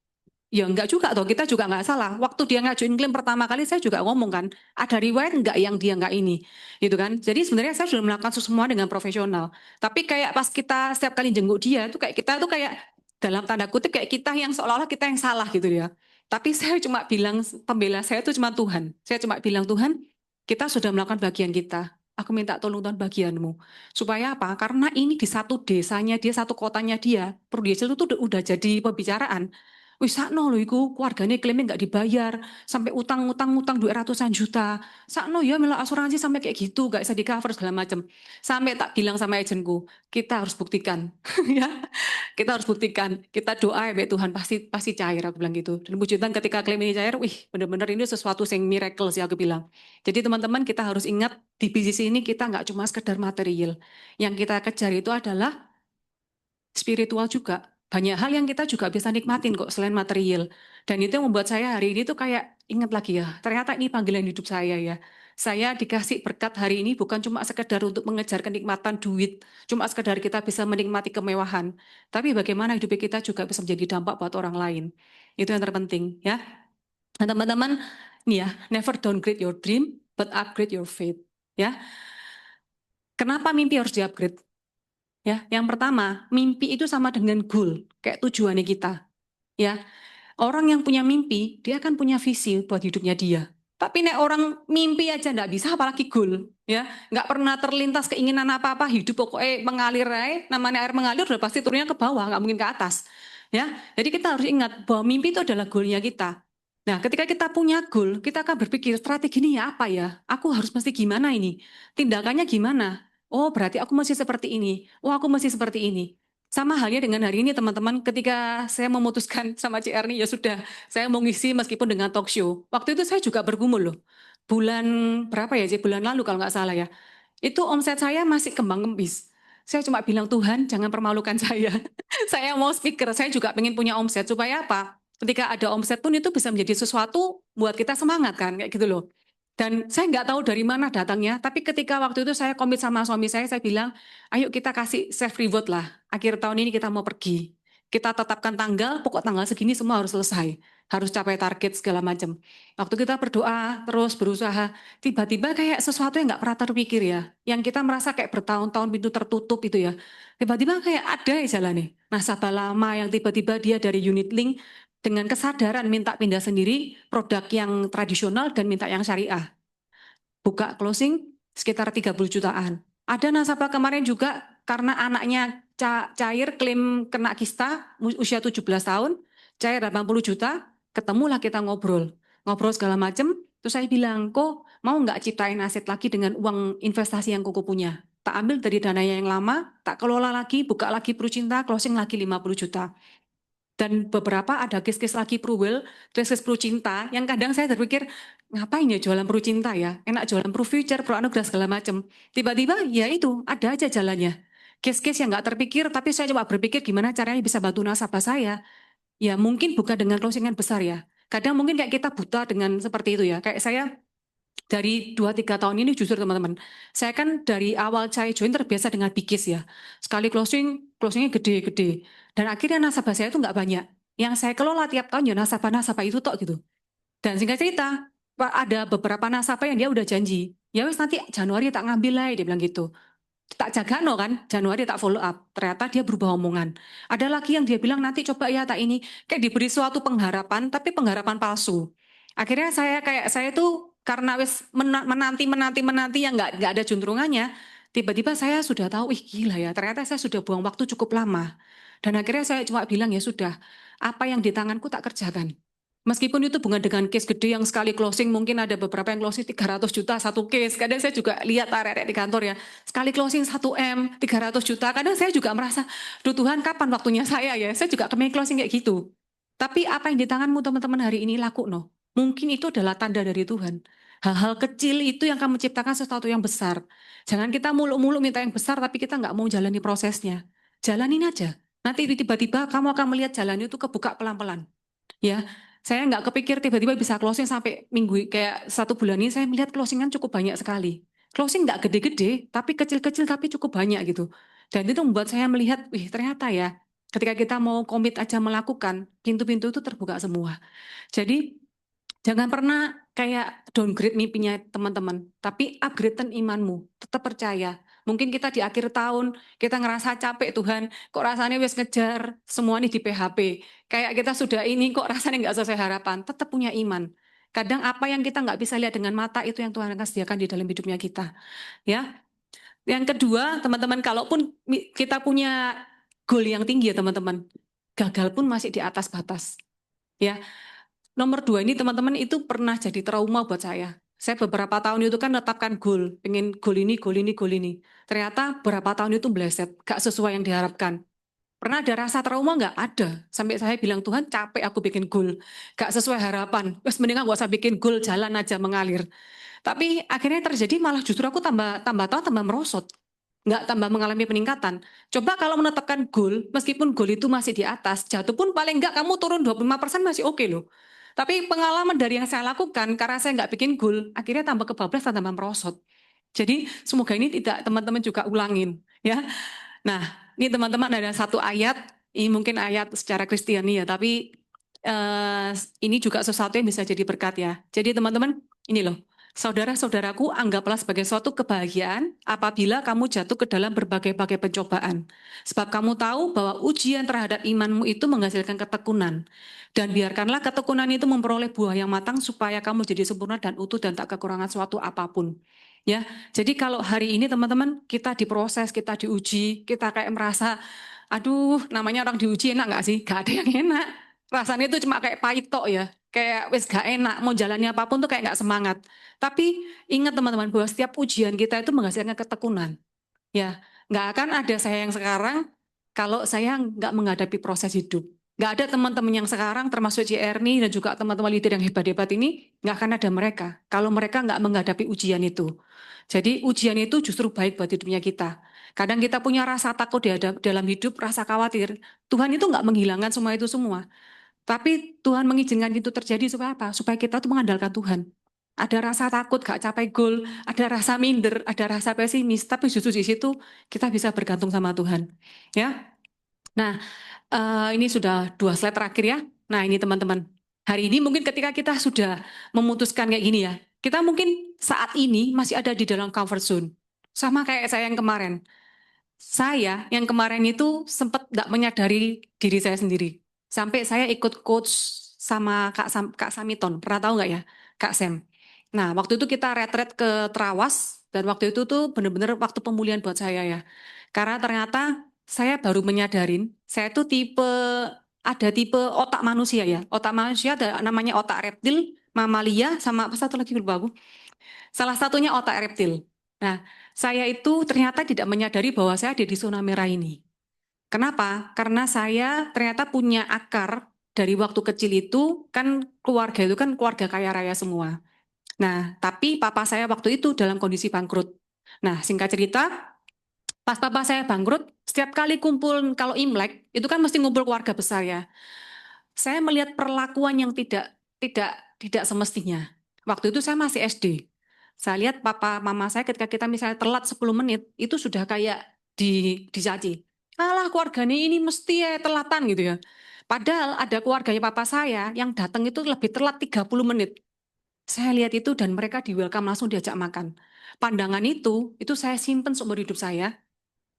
Ya enggak juga toh, kita juga enggak salah. Waktu dia ngajuin klaim pertama kali saya juga ngomong kan, ada riwayat enggak yang dia enggak ini, gitu kan. Jadi sebenarnya saya sudah melakukan semua dengan profesional. Tapi kayak pas kita setiap kali jenguk dia, itu kayak kita tuh kayak dalam tanda kutip kayak kita yang seolah-olah kita yang salah gitu ya. Tapi saya cuma bilang, pembela saya itu cuma Tuhan. Saya cuma bilang, Tuhan, kita sudah melakukan bagian kita. Aku minta tolong Tuhan bagianmu. Supaya apa? Karena ini di satu desanya dia, satu kotanya dia, Prudential itu udah jadi pembicaraan. Wis sakno lho iku keluargane klaimnya nggak dibayar sampai utang duit ratusan juta. Sakno ya melo asuransi sampai kayak gitu nggak bisa di cover segala macam. Sampai tak bilang sama agenku, kita harus buktikan ya. Kita harus buktikan. Kita doa ya Tuhan pasti cair aku bilang gitu. Dan puji Tuhan ketika klaim ini cair, wih benar-benar ini sesuatu yang miracle sih aku bilang. Jadi teman-teman kita harus ingat di bisnis ini kita nggak cuma sekedar material. Yang kita kejar itu adalah spiritual juga. Banyak hal yang kita juga bisa nikmatin kok selain material. Dan itu yang membuat saya hari ini tuh kayak ingat lagi ya, ternyata ini panggilan hidup saya ya. Saya dikasih berkat hari ini bukan cuma sekedar untuk mengejar kenikmatan duit, cuma sekedar kita bisa menikmati kemewahan, tapi bagaimana hidup kita juga bisa menjadi dampak buat orang lain. Itu yang terpenting ya. Nah, teman-teman, nih ya, never downgrade your dream, but upgrade your faith. Ya, kenapa mimpi harus di-upgrade? Ya, yang pertama, mimpi itu sama dengan goal, kayak tujuannya kita. Ya, orang yang punya mimpi, dia akan punya visi buat hidupnya dia. Tapi nek orang mimpi aja nggak bisa, apalagi goal. Ya, nggak pernah terlintas keinginan apa-apa, hidup pokoknya mengalir aja. Namanya air mengalir udah pasti turunnya ke bawah, nggak mungkin ke atas. Ya, jadi kita harus ingat bahwa mimpi itu adalah goalnya kita. Nah, ketika kita punya goal, kita akan berpikir strategi ini ya apa ya? Aku harus mesti gimana ini? Tindakannya gimana? Oh, berarti aku mesti seperti ini. Oh, aku mesti seperti ini. Sama halnya dengan hari ini teman-teman, ketika saya memutuskan sama CR nih, ya sudah, saya mau ngisi meskipun dengan talk show. Waktu itu saya juga bergumul loh. Bulan berapa ya, bulan lalu kalau nggak salah ya. Itu omset saya masih kembang-kembis. Saya cuma bilang, Tuhan jangan permalukan saya. Saya mau speaker, saya juga pengen punya omset. Supaya apa? Ketika ada omset pun itu bisa menjadi sesuatu buat kita semangat kan, kayak gitu loh. Dan saya nggak tahu dari mana datangnya, tapi ketika waktu itu saya komit sama suami saya bilang, ayo kita kasih self reward lah. Akhir tahun ini kita mau pergi. Kita tetapkan tanggal, pokok tanggal segini semua harus selesai. Harus capai target segala macam. Waktu kita berdoa, terus berusaha, tiba-tiba kayak sesuatu yang nggak pernah terpikir ya. Yang kita merasa kayak bertahun-tahun pintu tertutup itu ya. Tiba-tiba kayak ada ya jalannya. Nasabah lama yang tiba-tiba dia dari unit link, dengan kesadaran minta pindah sendiri, produk yang tradisional dan minta yang syariah. Buka closing sekitar 30 jutaan. Ada nasabah kemarin juga karena anaknya cair klaim kena kista usia 17 tahun, cair 80 juta, ketemulah kita ngobrol. Ngobrol segala macam, terus saya bilang, kok mau nggak ciptain aset lagi dengan uang investasi yang koko punya? Tak ambil dari dananya yang lama, tak kelola lagi, buka lagi Prucinta, closing lagi 50 juta. Dan beberapa ada case-case lagi Pruwil, case-case Prucinta, yang kadang saya terpikir, ngapain ya jualan Prucinta ya? Enak jualan Prufuture, Proanugrah segala macam. Tiba-tiba ya itu, ada aja jalannya. Case-case yang nggak terpikir, tapi saya coba berpikir gimana caranya bisa bantu nasabah saya. Ya mungkin bukan dengan closingan besar ya. Kadang mungkin kayak kita buta dengan seperti itu ya. Kayak saya dari 2-3 tahun ini justru teman-teman, saya kan dari awal saya join terbiasa dengan bikis ya. Sekali closingnya gede-gede. Dan akhirnya nasabah saya itu nggak banyak. Yang saya kelola tiap tahun ya nasabah-nasabah itu tok gitu. Dan singkat cerita, Pak, ada beberapa nasabah yang dia udah janji. Ya wes nanti Januari tak ngambil lah, dia bilang gitu. Tak jaga no kan, Januari tak follow up. Ternyata dia berubah omongan. Ada lagi yang dia bilang nanti coba ya tak ini. Kayak diberi suatu pengharapan, tapi pengharapan palsu. Akhirnya saya tuh karena wes menanti yang nggak ada juntrungannya, tiba-tiba saya sudah tahu, ih gila ya, ternyata saya sudah buang waktu cukup lama. Dan akhirnya saya cuma bilang ya sudah, apa yang di tanganku tak kerjakan. Meskipun itu bukan dengan case gede yang sekali closing, mungkin ada beberapa yang closing 300 juta satu case. Kadang saya juga lihat area di kantor ya, sekali closing 1M, 300 juta. Kadang saya juga merasa, duh Tuhan kapan waktunya saya ya? Saya juga kemarin closing kayak gitu. Tapi apa yang di tanganmu teman-teman hari ini laku no? Mungkin itu adalah tanda dari Tuhan. Hal-hal kecil itu yang akan menciptakan sesuatu yang besar. Jangan kita muluk-muluk minta yang besar, tapi kita nggak mau jalani prosesnya. Jalanin aja. Nanti tiba-tiba kamu akan melihat jalan itu kebuka pelan-pelan. Ya, saya nggak kepikir tiba-tiba bisa closing sampai minggu kayak 1 bulan ini saya melihat closingan cukup banyak sekali. Closing nggak gede-gede, tapi kecil-kecil tapi cukup banyak gitu. Dan itu membuat saya melihat, wih ternyata ya, ketika kita mau komit aja melakukan, pintu-pintu itu terbuka semua. Jadi jangan pernah kayak downgrade mimpinya teman-teman, tapi upgradekan imanmu. Tetap percaya. Mungkin kita di akhir tahun, kita ngerasa capek Tuhan, kok rasanya wes ngejar semua nih di PHP. Kayak kita sudah ini kok rasanya nggak sesuai harapan. Tetap punya iman. Kadang apa yang kita nggak bisa lihat dengan mata itu yang Tuhan akan sediakan di dalam hidupnya kita. Ya. Yang kedua, teman-teman, kalaupun kita punya goal yang tinggi ya teman-teman, gagal pun masih di atas batas. Ya, Nomor 2 ini teman-teman itu pernah jadi trauma buat saya. Saya beberapa tahun itu kan menetapkan goal, pengen goal ini, goal ini, goal ini. Ternyata beberapa tahun itu meleset, gak sesuai yang diharapkan. Pernah ada rasa trauma nggak? Ada. Sampai saya bilang, Tuhan capek aku bikin goal. Gak sesuai harapan. Wes mendingan gak usah bikin goal, jalan aja mengalir. Tapi akhirnya terjadi malah justru aku tambah tahun tambah merosot. Nggak tambah mengalami peningkatan. Coba kalau menetapkan goal, meskipun goal itu masih di atas, jatuh pun paling nggak kamu turun 25% masih oke loh. Tapi pengalaman dari yang saya lakukan, karena saya nggak bikin goal, akhirnya tambah kebablas dan tambah merosot. Jadi semoga ini tidak teman-teman juga ulangin, ya. Nah, ini teman-teman ada satu ayat, ini mungkin ayat secara Kristiani ya, tapi ini juga sesuatu yang bisa jadi berkat ya. Jadi teman-teman, ini loh, saudara-saudaraku, anggaplah sebagai suatu kebahagiaan apabila kamu jatuh ke dalam berbagai-bagai pencobaan. Sebab kamu tahu bahwa ujian terhadap imanmu itu menghasilkan ketekunan. Dan biarkanlah ketekunan itu memperoleh buah yang matang supaya kamu jadi sempurna dan utuh dan tak kekurangan suatu apapun. Ya, jadi kalau hari ini teman-teman kita diproses, kita diuji, kita kayak merasa, aduh, namanya orang diuji enak nggak sih? Gak ada yang enak. Rasanya itu cuma kayak pahit tok ya, kayak wes gak enak, mau jalannya apapun tuh kayak nggak semangat. Tapi ingat teman-teman bahwa setiap ujian kita itu menghasilkan ketekunan. Ya, nggak akan ada saya yang sekarang kalau saya nggak menghadapi proses hidup. Nggak ada teman-teman yang sekarang termasuk JR nih dan juga teman-teman leader yang hebat-hebat ini, nggak akan ada mereka kalau mereka nggak menghadapi ujian itu. Jadi ujian itu justru baik buat hidupnya kita. Kadang kita punya rasa takut dalam hidup, rasa khawatir. Tuhan itu nggak menghilangkan semua itu semua. Tapi Tuhan mengizinkan itu terjadi supaya apa? Supaya kita tuh mengandalkan Tuhan. Ada rasa takut gak capai goal, ada rasa minder, ada rasa pesimis, tapi justru di situ kita bisa bergantung sama Tuhan. Ya. Nah, ini sudah 2 slide terakhir ya. Nah, ini teman-teman. Hari ini mungkin ketika kita sudah memutuskan kayak gini ya, kita mungkin saat ini masih ada di dalam comfort zone. Sama kayak saya yang kemarin. Saya yang kemarin itu sempat nggak menyadari diri saya sendiri. Sampai saya ikut coach sama Kak Samiton. Pernah tahu nggak ya, Kak Sam? Nah, waktu itu kita retret ke Trawas, dan waktu itu tuh benar-benar waktu pemulihan buat saya ya. Karena ternyata saya baru menyadarin, saya tuh ada tipe otak manusia ya. Otak manusia ada namanya otak reptil, mamalia, sama apa satu lagi lupa aku. Salah satunya otak reptil. Nah, saya itu ternyata tidak menyadari bahwa saya ada di zona merah ini. Kenapa? Karena saya ternyata punya akar dari waktu kecil itu, kan keluarga itu kan keluarga kaya raya semua. Nah, tapi papa saya waktu itu dalam kondisi bangkrut. Nah, singkat cerita, pas papa saya bangkrut, setiap kali kumpul kalau Imlek, itu kan mesti ngumpul keluarga besar ya. Saya melihat perlakuan yang tidak semestinya. Waktu itu saya masih SD. Saya lihat papa mama saya ketika kita misalnya telat 10 menit, itu sudah kayak dicaci. Alah keluarganya ini mesti ya telatan gitu ya. Padahal ada keluarganya papa saya yang datang itu lebih telat 30 menit. Saya lihat itu dan mereka di welcome langsung diajak makan. Pandangan itu saya simpen seumur hidup saya.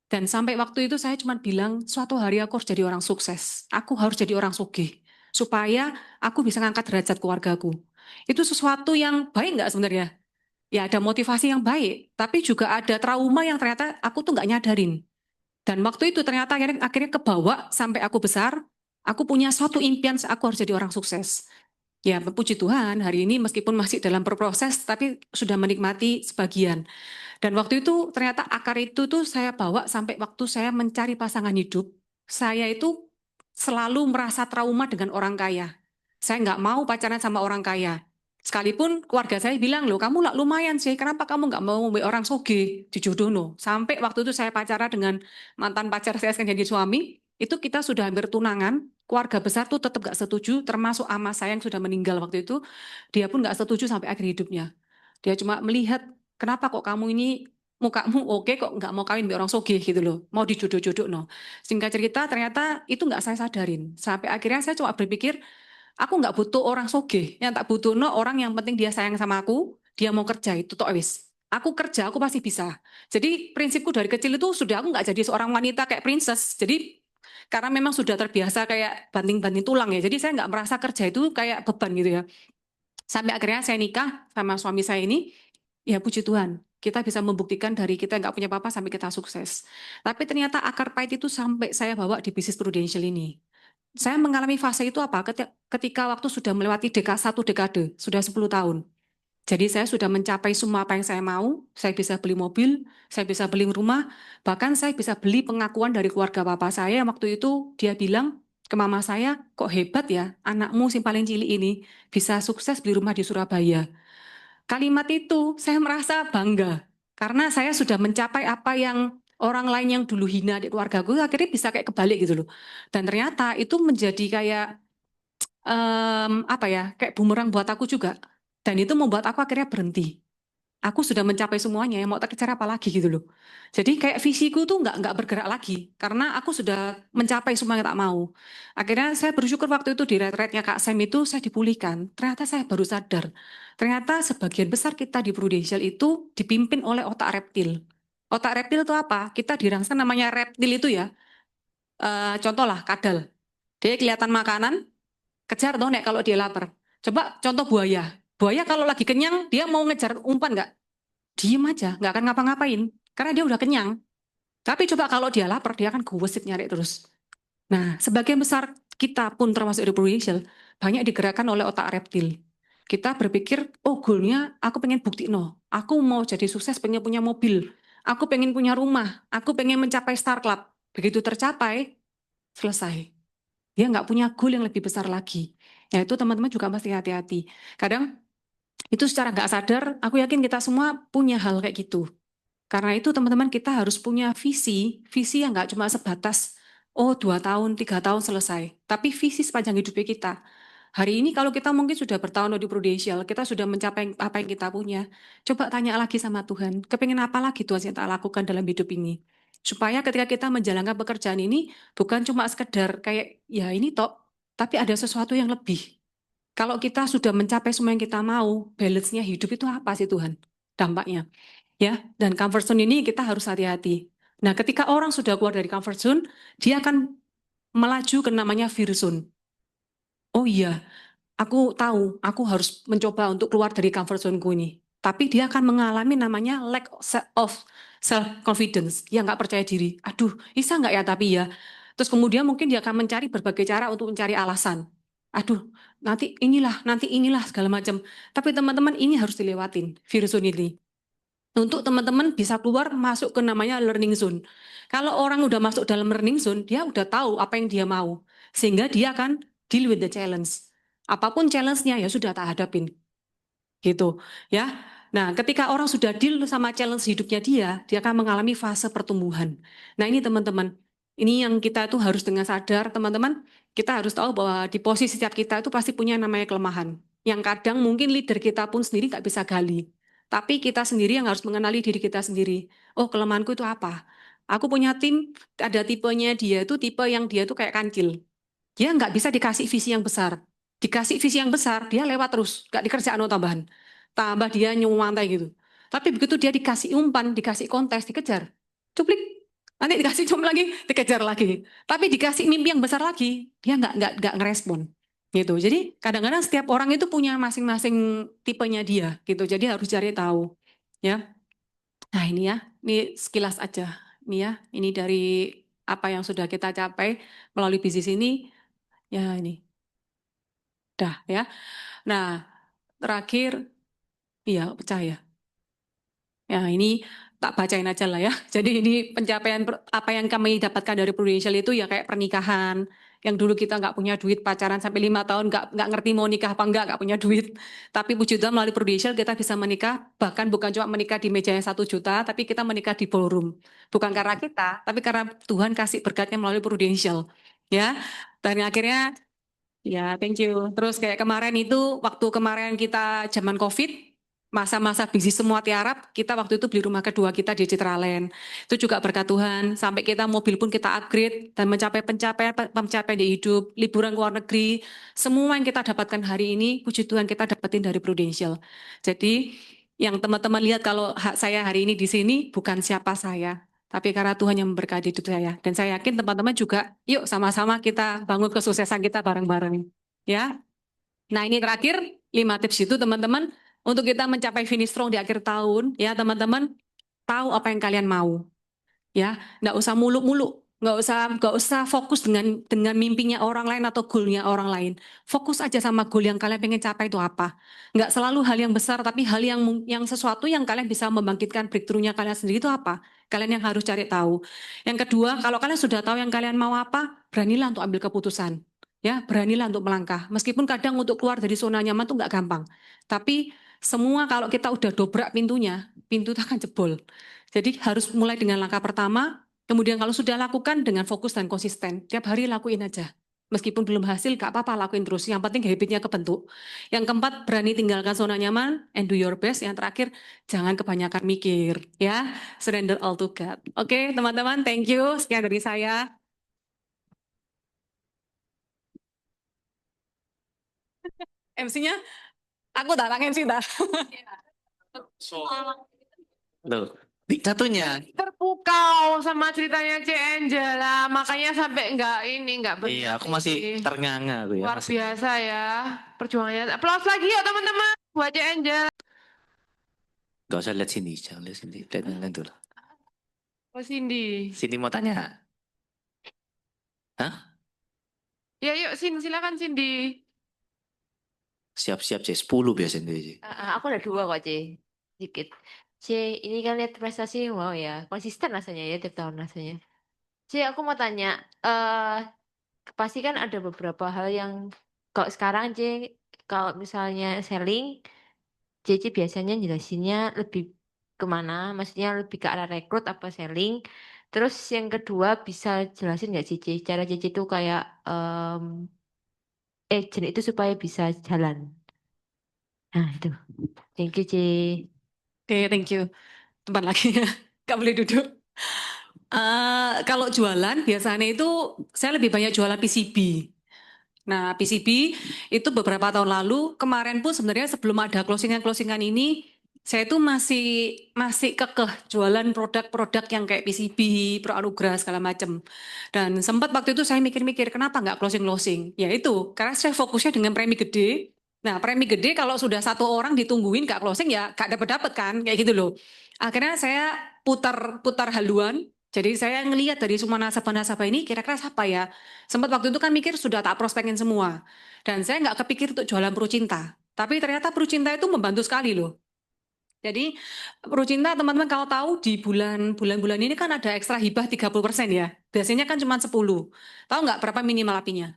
Dan sampai waktu itu saya cuma bilang, suatu hari aku harus jadi orang sukses. Aku harus jadi orang sugih. Supaya aku bisa ngangkat derajat keluargaku. Itu sesuatu yang baik nggak sebenarnya? Ya ada motivasi yang baik, tapi juga ada trauma yang ternyata aku tuh nggak nyadarin. Dan waktu itu ternyata akhirnya kebawa sampai aku besar, aku punya suatu impian, aku harus jadi orang sukses. Ya, puji Tuhan, hari ini meskipun masih dalam berproses, tapi sudah menikmati sebagian. Dan waktu itu ternyata akar itu tuh saya bawa sampai waktu saya mencari pasangan hidup. Saya itu selalu merasa trauma dengan orang kaya. Saya nggak mau pacaran sama orang kaya. Sekalipun keluarga saya bilang, loh kamu lah lumayan sih, kenapa kamu nggak mau orang soge, dijodohno. Sampai waktu itu saya pacaran dengan mantan pacar saya sekarang jadi suami, itu kita sudah hampir tunangan, keluarga besar tuh tetap nggak setuju, termasuk ama saya yang sudah meninggal waktu itu, dia pun nggak setuju sampai akhir hidupnya. Dia cuma melihat, kenapa kok kamu ini mukamu oke kok nggak mau kawin sama orang sogeh gitu loh, mau dijodoh-jodoh no. Singkat cerita ternyata itu nggak saya sadarin. Sampai akhirnya saya cuma berpikir, aku nggak butuh orang sogeh, yang tak butuh no orang yang penting dia sayang sama aku, dia mau kerja itu tok wis. Aku kerja, aku pasti bisa. Jadi prinsipku dari kecil itu sudah aku nggak jadi seorang wanita kayak princess. Jadi karena memang sudah terbiasa kayak banting-banting tulang ya. Jadi saya nggak merasa kerja itu kayak beban gitu ya. Sampai akhirnya saya nikah sama suami saya ini, ya puji Tuhan, kita bisa membuktikan dari kita nggak punya apa-apa sampai kita sukses. Tapi ternyata akar pahit itu sampai saya bawa di bisnis prudential ini. Saya mengalami fase itu apa? Ketika waktu sudah melewati satu dekade, sudah 10 tahun. Jadi saya sudah mencapai semua apa yang saya mau, saya bisa beli mobil, saya bisa beli rumah, bahkan saya bisa beli pengakuan dari keluarga papa saya. Waktu itu dia bilang ke mama saya, kok hebat ya anakmu si paling cilik ini bisa sukses beli rumah di Surabaya. Kalimat itu saya merasa bangga, karena saya sudah mencapai apa yang orang lain yang dulu hina di keluarga gue, akhirnya bisa kayak kebalik gitu loh. Dan ternyata itu menjadi kayak apa ya, kayak bumerang buat aku juga. Dan itu membuat aku akhirnya berhenti. Aku sudah mencapai semuanya, yang mau tak kejar apa lagi gitu loh. Jadi kayak visiku tuh nggak bergerak lagi karena aku sudah mencapai semua yang tak mau. Akhirnya saya bersyukur waktu itu di retretnya Kak Sam itu saya dipulihkan. Ternyata saya baru sadar. Ternyata sebagian besar kita di Prudential itu dipimpin oleh otak reptil. Otak reptil itu apa? Kita dirangsang namanya reptil itu ya. Contoh lah kadal. Dia kelihatan makanan, kejar toh nek kalau dia lapar. Coba contoh buaya. Buaya kalau lagi kenyang dia mau ngejar umpan nggak? Diem aja, nggak akan ngapa-ngapain. Karena dia udah kenyang. Tapi coba kalau dia lapar, dia akan gewesit nyari terus. Nah, sebagian besar kita pun termasuk di Prudential, banyak digerakkan oleh otak reptil. Kita berpikir, oh goalnya aku pengen bukti no. Aku mau jadi sukses, pengen punya mobil. Aku pengen punya rumah. Aku pengen mencapai Star Club. Begitu tercapai, selesai. Dia nggak punya goal yang lebih besar lagi. Ya itu teman-teman juga mesti hati-hati. Kadang itu secara nggak sadar, aku yakin kita semua punya hal kayak gitu. Karena itu teman-teman kita harus punya visi yang nggak cuma sebatas, oh 2 tahun, 3 tahun selesai. Tapi visi sepanjang hidupnya kita. Hari ini kalau kita mungkin sudah bertahun di Prudential, kita sudah mencapai apa yang kita punya. Coba tanya lagi sama Tuhan, kepengen apa lagi Tuhan yang tak lakukan dalam hidup ini. Supaya ketika kita menjalankan pekerjaan ini, bukan cuma sekedar kayak, ya ini tok, tapi ada sesuatu yang lebih. Kalau kita sudah mencapai semua yang kita mau, balance-nya hidup itu apa sih Tuhan? Dampaknya. Ya, dan comfort zone ini kita harus hati-hati. Nah, ketika orang sudah keluar dari comfort zone, dia akan melaju ke namanya fear zone. Oh iya, aku tahu, aku harus mencoba untuk keluar dari comfort zone-ku ini. Tapi dia akan mengalami namanya lack of self-confidence. Dia nggak percaya diri. Aduh, bisa nggak ya tapi ya. Terus kemudian mungkin dia akan mencari berbagai cara untuk mencari alasan. Aduh, nanti inilah segala macam. Tapi teman-teman ini harus dilewatin, fear zone ini. Untuk teman-teman bisa keluar masuk ke namanya learning zone. Kalau orang udah masuk dalam learning zone, dia udah tahu apa yang dia mau. Sehingga dia akan deal with the challenge. Apapun challenge-nya ya sudah tak hadapin. Gitu ya. Nah, ketika orang sudah deal sama challenge hidupnya dia akan mengalami fase pertumbuhan. Nah, ini teman-teman, ini yang kita tuh harus dengan sadar, teman-teman, kita harus tahu bahwa di posisi setiap kita itu pasti punya namanya kelemahan. Yang kadang mungkin leader kita pun sendiri nggak bisa gali. Tapi kita sendiri yang harus mengenali diri kita sendiri. Oh, kelemahanku itu apa? Aku punya tim, ada tipenya dia itu tipe yang dia tuh kayak kancil. Dia nggak bisa dikasih visi yang besar. Dikasih visi yang besar, dia lewat terus, nggak dikerjakan tambahan. Tambah dia nyumantai gitu. Tapi begitu dia dikasih umpan, dikasih kontes, dikejar. Cuplik, nanti dikasih cum lagi, dikejar lagi. Tapi dikasih mimpi yang besar lagi, dia nggak ngerespon. Gitu. Jadi kadang-kadang setiap orang itu punya masing-masing tipenya dia gitu. Jadi harus cari tahu. Ya. Nah ini ya, ini sekilas aja. Ini ya, ini dari apa yang sudah kita capai melalui bisnis ini. Ya ini, dah ya. Nah terakhir, iya pecah ya. Ya ini tak bacain aja lah ya. Jadi ini pencapaian apa yang kami dapatkan dari Prudential itu ya kayak pernikahan. Yang dulu kita nggak punya duit pacaran sampai 5 tahun nggak ngerti mau nikah apa nggak punya duit. Tapi puji Tuhan melalui Prudential kita bisa menikah. Bahkan bukan cuma menikah di meja yang 1 juta, tapi kita menikah di ballroom. Bukan karena kita, tapi karena Tuhan kasih berkatnya melalui Prudential. Ya, dan akhirnya ya, thank you. Terus kayak kemarin itu, waktu kemarin kita zaman COVID, masa-masa bisnis semua tiarap, kita waktu itu beli rumah kedua kita di Citraland. Itu juga berkat Tuhan, sampai kita mobil pun kita upgrade dan mencapai pencapaian di hidup, liburan ke luar negeri, semua yang kita dapatkan hari ini, puji Tuhan kita dapetin dari Prudential. Jadi, yang teman-teman lihat kalau saya hari ini di sini, bukan siapa saya, tapi karena Tuhan yang memberkati hidup saya. Dan saya yakin teman-teman juga, yuk sama-sama kita bangun kesuksesan kita bareng-bareng. Ya. Nah ini terakhir, 5 tips itu teman-teman, untuk kita mencapai finish strong di akhir tahun, ya teman-teman, tahu apa yang kalian mau. Ya, nggak usah muluk-muluk. Nggak usah fokus dengan mimpinya orang lain atau goalnya orang lain. Fokus aja sama goal yang kalian pengen capai itu apa. Nggak selalu hal yang besar, tapi hal yang sesuatu yang kalian bisa membangkitkan breakthrough-nya kalian sendiri itu apa. Kalian yang harus cari tahu. Yang kedua, kalau kalian sudah tahu yang kalian mau apa, beranilah untuk ambil keputusan. Ya, beranilah untuk melangkah. Meskipun kadang untuk keluar dari zona nyaman itu nggak gampang. Tapi semua kalau kita udah dobrak pintunya, pintu itu akan jebol. Jadi harus mulai dengan langkah pertama, kemudian kalau sudah lakukan dengan fokus dan konsisten, tiap hari lakuin aja. Meskipun belum hasil, gak apa-apa lakuin terus. Yang penting habitnya kebentuk. Yang keempat, berani tinggalkan zona nyaman and do your best. Yang terakhir, jangan kebanyakan mikir. Ya, surrender all to God. Oke, teman-teman, thank you. Sekian dari saya. MC-nya, aku tak MC dah. Loh, diktatunya. Terpukau sama ceritanya C. Angela, makanya sampai nggak Iya, aku masih berdiri. ternganga aku ya. Luar Masih. biasa ya perjuangannya. Aplaus lagi yuk teman-teman buat C. Angela. Gak usah lihat sini, jangan lihat sini. Lihat yang lain dulu. Oh Cindy. Sini mau tanya. Hah? Ya yuk silakan Cindy. Siap-siap C10 biasanya C. Aku ada dua kok, C. Dikit. C, ini kan lihat prestasi, wow ya. Konsisten rasanya ya, tiap tahun rasanya. C, aku mau tanya. Pasti kan ada beberapa hal yang, kalau sekarang C, kalau misalnya selling, C biasanya jelasinnya lebih kemana? Maksudnya lebih ke arah rekrut apa selling? Terus yang kedua, bisa jelasin nggak sih, C? Cara C itu kayak agent itu supaya bisa jalan. Nah, itu. Thank you, C. Oke, thank you. Tempat lagi ya. Gak boleh duduk. Kalau jualan, biasanya itu saya lebih banyak jualan PCB. Nah, PCB itu beberapa tahun lalu, kemarin pun sebenarnya sebelum ada closingan-closingan ini, saya itu masih kekeh jualan produk-produk yang kayak PCB, Pro Anugrah, segala macam. Dan sempat waktu itu saya mikir-mikir, kenapa nggak closing-closing? Ya itu, karena saya fokusnya dengan premi gede. Nah, premi gede kalau sudah satu orang ditungguin nggak closing ya nggak dapat-dapat kan, kayak gitu loh. Akhirnya saya putar haluan, jadi saya ngelihat dari semua nasabah-nasabah ini kira-kira siapa ya. Sempat waktu itu kan mikir sudah tak prospekin semua. Dan saya nggak kepikir untuk jualan Prucinta. Tapi ternyata Prucinta itu membantu sekali loh. Jadi Prucinta teman-teman kalau tahu di bulan-bulan ini kan ada ekstra hibah 30% ya. Biasanya kan cuma 10. Tahu nggak berapa minimal apinya?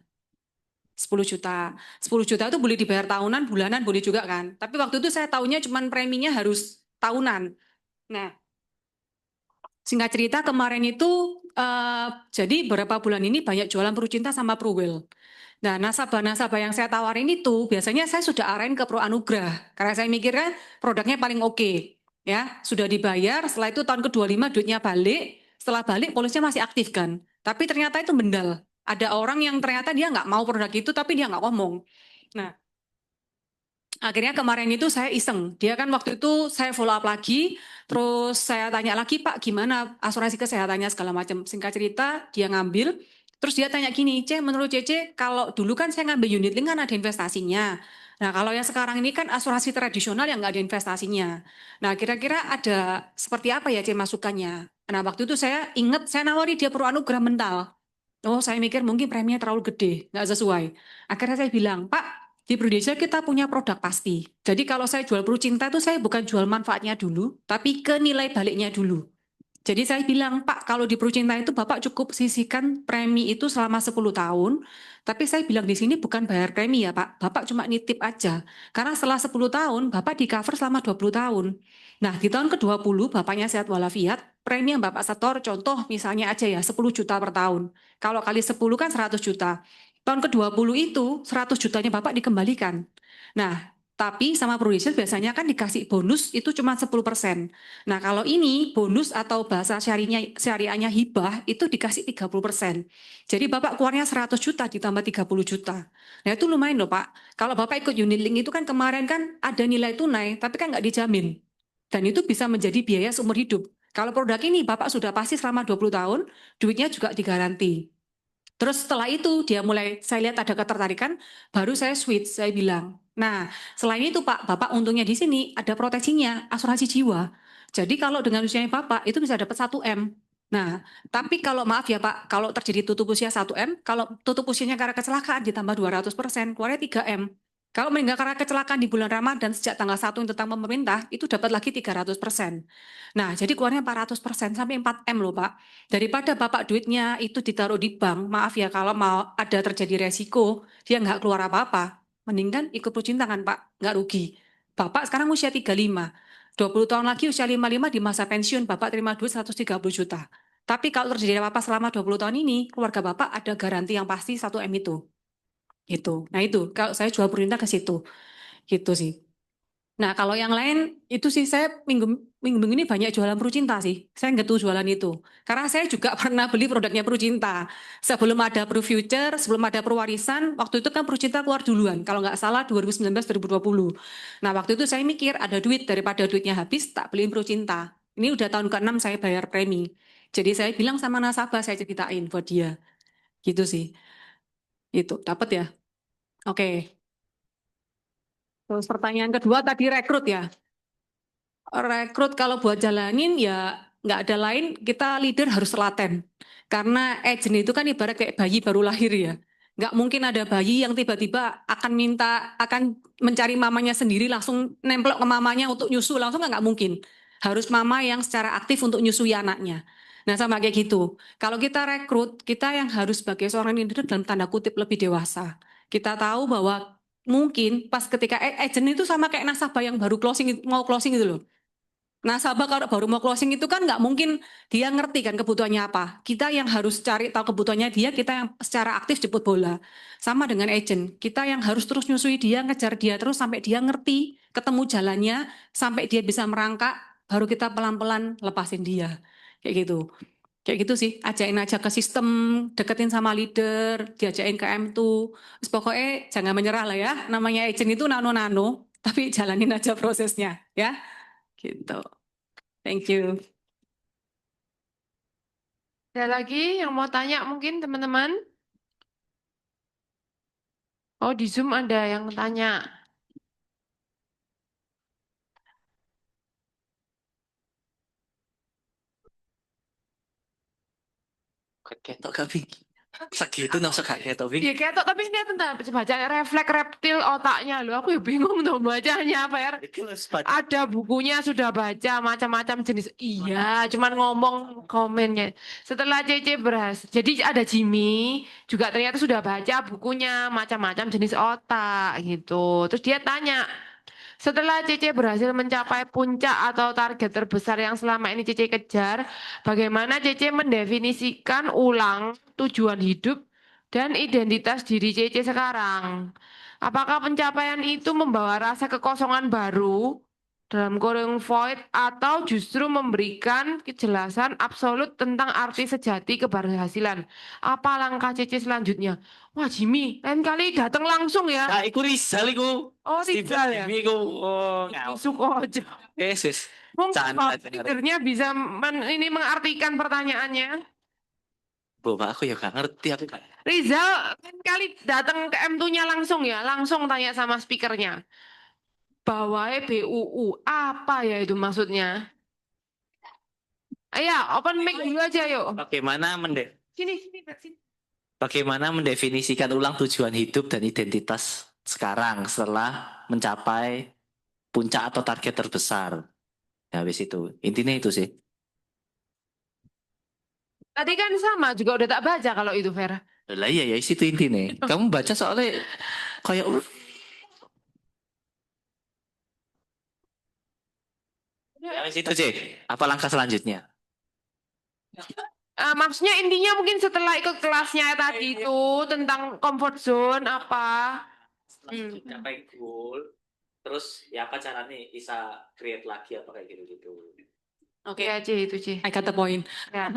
10 juta. 10 juta itu boleh dibayar tahunan, bulanan boleh juga kan. Tapi waktu itu saya tahunya cuma preminya harus tahunan. Nah, singkat cerita kemarin itu jadi beberapa bulan ini banyak jualan Prucinta sama Pruwil. Nah, nasabah-nasabah yang saya tawarin itu biasanya saya sudah arahin ke Pro Anugrah karena saya mikir kan produknya paling oke. Ya, sudah dibayar, setelah itu tahun ke-25 duitnya balik, setelah balik polisnya masih aktif kan. Tapi ternyata itu bendal. Ada orang yang ternyata dia nggak mau produk itu tapi dia nggak ngomong. Nah, akhirnya kemarin itu saya iseng. Dia kan waktu itu saya follow up lagi, terus saya tanya lagi, Pak, gimana asuransi kesehatannya segala macam. Singkat cerita, dia ngambil, terus dia tanya gini, menurut Cece, kalau dulu kan saya ngambil unit link kan ada investasinya. Nah, kalau yang sekarang ini kan asuransi tradisional yang nggak ada investasinya. Nah, kira-kira ada seperti apa ya, masukannya? Nah, waktu itu saya ingat, saya nawari dia Pro Anugrah mental. Oh, saya mikir mungkin preminya terlalu gede, nggak sesuai. Akhirnya saya bilang, Pak, di Prudential kita punya produk pasti. Jadi kalau saya jual Prucinta itu saya bukan jual manfaatnya dulu, tapi ke nilai baliknya dulu. Jadi saya bilang, Pak, kalau di Prucinta itu Bapak cukup sisihkan premi itu selama 10 tahun, tapi saya bilang di sini bukan bayar premi ya Pak, Bapak cuma nitip aja. Karena setelah 10 tahun, Bapak di cover selama 20 tahun. Nah, di tahun ke-20, Bapaknya sehat walafiat, premi yang Bapak setor, contoh misalnya aja ya, 10 juta per tahun. Kalau kali 10 kan 100 juta. Tahun ke-20 itu 100 jutanya Bapak dikembalikan. Nah, tapi sama Prudential biasanya kan dikasih bonus itu cuma 10%. Nah, kalau ini bonus atau bahasa syariahnya hibah itu dikasih 30%. Jadi Bapak keluarnya 100 juta ditambah 30 juta. Nah, itu lumayan loh Pak. Kalau Bapak ikut unit link itu kan kemarin kan ada nilai tunai, tapi kan nggak dijamin. Dan itu bisa menjadi biaya seumur hidup. Kalau produk ini Bapak sudah pasti selama 20 tahun, duitnya juga digaranti. Terus setelah itu dia mulai, saya lihat ada ketertarikan, baru saya switch, saya bilang, nah selain itu Pak, Bapak untungnya di sini ada proteksinya, asuransi jiwa. Jadi kalau dengan usianya Bapak itu bisa dapat 1 M. Nah, tapi kalau maaf ya Pak, kalau terjadi tutup usia 1 M, kalau tutup usianya karena kecelakaan ditambah 200%, keluarnya 3 M. Kalau meninggal karena kecelakaan di bulan Ramadan sejak tanggal 1 yang tentang pemerintah, itu dapat lagi 300%. Nah, jadi keluarnya 400% sampai 4 M loh Pak. Daripada Bapak duitnya itu ditaruh di bank, maaf ya kalau mau ada terjadi resiko, dia nggak keluar apa-apa. Mendingan ikut Prucinta kan Pak, nggak rugi. Bapak sekarang usia 35, 20 tahun lagi usia 55 di masa pensiun, Bapak terima duit 130 juta. Tapi kalau terjadi apa-apa selama 20 tahun ini, keluarga Bapak ada garansi yang pasti 1 M itu. Gitu. Nah itu, kalau saya jual perintah ke situ. Gitu sih. Nah kalau yang lain, itu sih saya minggu ini banyak jualan Prucinta sih. Saya nggak tahu jualan itu. Karena saya juga pernah beli produknya Prucinta. Sebelum ada Pro Future, sebelum ada Pro Warisan, waktu itu kan Prucinta keluar duluan. Kalau nggak salah 2019-2020. Nah waktu itu saya mikir ada duit, daripada duitnya habis, tak beliin Prucinta. Ini udah tahun ke-6 saya bayar premi. Jadi saya bilang sama nasabah, saya ceritain buat dia. Gitu sih. Itu, dapat ya? Oke. Terus pertanyaan kedua tadi rekrut ya. Rekrut kalau buat jalanin ya nggak ada lain, kita leader harus telaten. Karena agent itu kan ibarat kayak bayi baru lahir ya. Nggak mungkin ada bayi yang tiba-tiba akan mencari mamanya sendiri langsung nempel ke mamanya untuk nyusu langsung nggak mungkin. Harus mama yang secara aktif untuk nyusui anaknya. Nah sama kayak gitu. Kalau kita rekrut, kita yang harus sebagai seorang leader dalam tanda kutip lebih dewasa. Kita tahu bahwa mungkin pas ketika agent itu sama kayak nasabah yang baru mau closing itu loh. Nasabah kalau baru mau closing itu kan nggak mungkin dia ngerti kan kebutuhannya apa. Kita yang harus cari tahu kebutuhannya dia, kita yang secara aktif jemput bola. Sama dengan agent, kita yang harus terus nyusui dia, ngejar dia terus sampai dia ngerti, ketemu jalannya, sampai dia bisa merangkak, baru kita pelan-pelan lepasin dia. Kayak gitu. Kayak gitu sih, ajakin aja ke sistem, deketin sama leader, diajakin ke M2. Terus pokoknya jangan menyerah lah ya, namanya agent itu nano-nano, tapi jalanin aja prosesnya ya. Gitu. Thank you. Ada lagi yang mau tanya mungkin teman-teman? Oh, di Zoom ada yang tanya. Ketok kami. Segitu nang ketok Bing. Iya ketok tapi ini tentang baca refleks reptil otaknya loh. Aku ya bingung tuh bacanya apa ya. Ada bukunya sudah baca macam-macam jenis. Iya, cuman ngomong komennya. Setelah Cece berhasil, jadi ada Jimmy juga ternyata sudah baca bukunya macam-macam jenis otak gitu. Terus dia tanya, setelah Cece berhasil mencapai puncak atau target terbesar yang selama ini Cece kejar, bagaimana Cece mendefinisikan ulang tujuan hidup dan identitas diri Cece sekarang? Apakah pencapaian itu membawa rasa kekosongan baru dalam kurung void atau justru memberikan kejelasan absolut tentang arti sejati keberhasilan? Apa langkah Cece selanjutnya? Wah Jimmy, lain kali datang langsung ya. Nah, iku Rizal iku. Oh Rizal ya? Iku ngawur. Suko aja. Yesus. Mungkin Canda, leadernya bisa ini mengartikan pertanyaannya. Bapak aku ya gak ngerti aku. Rizal lain kali datang ke M2-nya langsung ya, langsung tanya sama speakernya. Bawahnya BUU, apa ya itu maksudnya? Ayo, open mic dulu aja yuk. Sini, sini. Bagaimana mendefinisikan ulang tujuan hidup dan identitas sekarang setelah mencapai puncak atau target terbesar. Ya, habis itu. Intinya itu sih. Tadi kan sama juga udah tak baca kalau itu Vera. Lah iya ya, itu intinya. Kamu baca soalnya kayak ya, habis itu sih. Apa langkah selanjutnya? Maksudnya intinya mungkin setelah ikut kelasnya tadi itu tentang comfort zone apa? Setelah mencapai goal, terus ya apa caranya bisa create lagi apa kayak gitu-gitu. Oke aja itu sih. I got the point. Ya.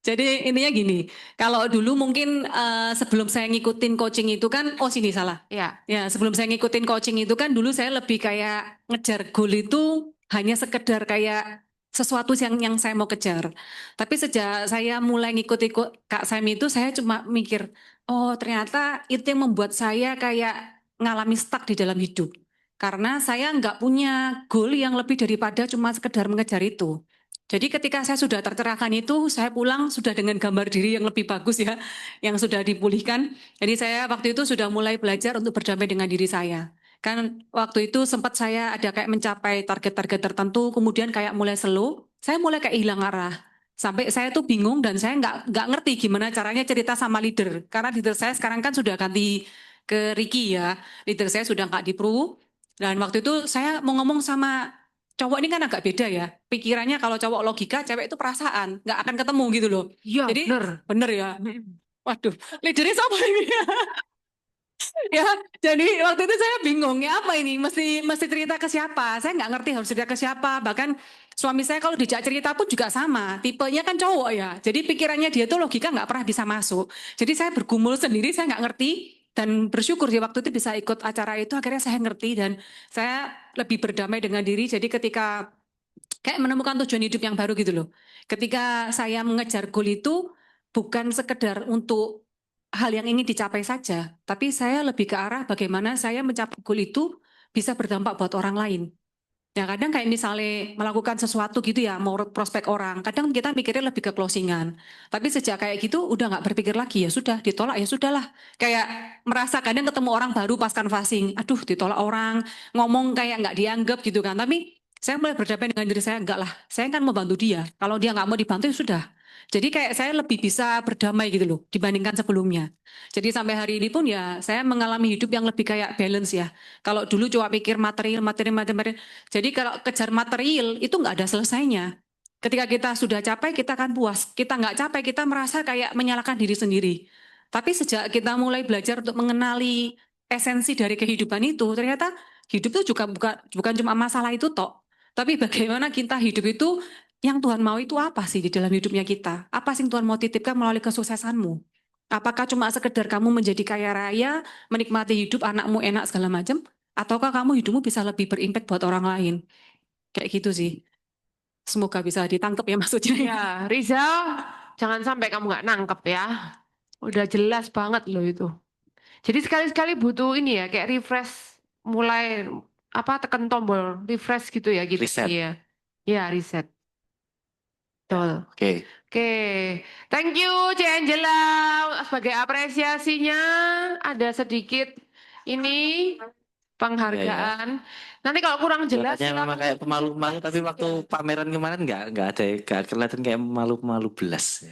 Jadi intinya gini, kalau dulu mungkin sebelum saya ngikutin coaching itu kan, oh sini salah. Ya. Ya sebelum saya ngikutin coaching itu kan dulu saya lebih kayak ngejar goal itu hanya sekedar kayak sesuatu yang saya mau kejar. Tapi sejak saya mulai ngikut-ikut Kak Sam itu saya cuma mikir, oh ternyata itu yang membuat saya kayak ngalami stuck di dalam hidup. Karena saya nggak punya goal yang lebih daripada cuma sekedar mengejar itu. Jadi ketika saya sudah tercerahkan itu, saya pulang sudah dengan gambar diri yang lebih bagus ya, yang sudah dipulihkan. Jadi saya waktu itu sudah mulai belajar untuk berdamai dengan diri saya. Kan waktu itu sempat saya ada kayak mencapai target-target tertentu, kemudian kayak mulai slow, saya mulai kayak hilang arah. Sampai saya tuh bingung dan saya nggak ngerti gimana caranya cerita sama leader. Karena leader saya sekarang kan sudah ganti ke Ricky ya. Leader saya sudah nggak di Pro. Dan waktu itu saya mau ngomong sama cowok ini kan agak beda ya. Pikirannya kalau cowok logika, cewek itu perasaan. Nggak akan ketemu gitu loh. Iya, Jadi bener. bener ya. Waduh, leadernya siapa ini? Ya, jadi waktu itu saya bingung ya apa ini, mesti cerita ke siapa? Saya nggak ngerti harus cerita ke siapa. Bahkan suami saya kalau dijak cerita pun juga sama, tipenya kan cowok ya. Jadi pikirannya dia tuh logika nggak pernah bisa masuk. Jadi saya bergumul sendiri, saya nggak ngerti dan bersyukur sih waktu itu bisa ikut acara itu. Akhirnya saya ngerti dan saya lebih berdamai dengan diri. Jadi ketika kayak menemukan tujuan hidup yang baru gitu loh. Ketika saya mengejar goal itu bukan sekedar untuk hal yang ingin dicapai saja, tapi saya lebih ke arah bagaimana saya mencapai goal itu bisa berdampak buat orang lain. Ya kadang kayak misalnya melakukan sesuatu gitu ya, mau prospek orang, kadang kita mikirnya lebih ke closingan. Tapi sejak kayak gitu udah nggak berpikir lagi, ya sudah ditolak ya sudahlah. Kayak merasa kadang ketemu orang baru pas canvassing, aduh ditolak orang, ngomong kayak nggak dianggap gitu kan. Tapi saya mulai berdamai dengan diri saya, enggak lah, saya kan mau bantu dia. Kalau dia nggak mau dibantu ya sudah. Jadi kayak saya lebih bisa berdamai gitu loh dibandingkan sebelumnya. Jadi sampai hari ini pun ya saya mengalami hidup yang lebih kayak balance ya. Kalau dulu cuma pikir material, jadi kalau kejar material itu nggak ada selesainya. Ketika kita sudah capai, kita akan puas. Kita nggak capai, kita merasa kayak menyalahkan diri sendiri. Tapi sejak kita mulai belajar untuk mengenali esensi dari kehidupan itu, ternyata hidup itu juga bukan cuma masalah itu tok. Tapi bagaimana kita hidup itu, yang Tuhan mau itu apa sih di dalam hidupnya kita? Apa sih yang Tuhan mau titipkan melalui kesuksesanmu? Apakah cuma sekedar kamu menjadi kaya raya, menikmati hidup, anakmu enak segala macam? Ataukah kamu hidupmu bisa lebih berimpact buat orang lain? Kayak gitu sih. Semoga bisa ditangkap ya maksudnya. Ya, Rizal, jangan sampai kamu nggak nangkep ya. Udah jelas banget loh itu. Jadi sekali-sekali butuh ini ya, kayak refresh, mulai apa tekan tombol refresh gitu ya gitu. Reset. Iya. Ya, reset. Betul. Oke. Oke, thank you C. Angela. Sebagai apresiasinya ada sedikit ini penghargaan. Nanti kalau kurang jelas Kelihatannya memang kayak pemalu-pemalu, tapi waktu pameran kemarin nggak ada, nggak kelihatan kayak malu-malu belas.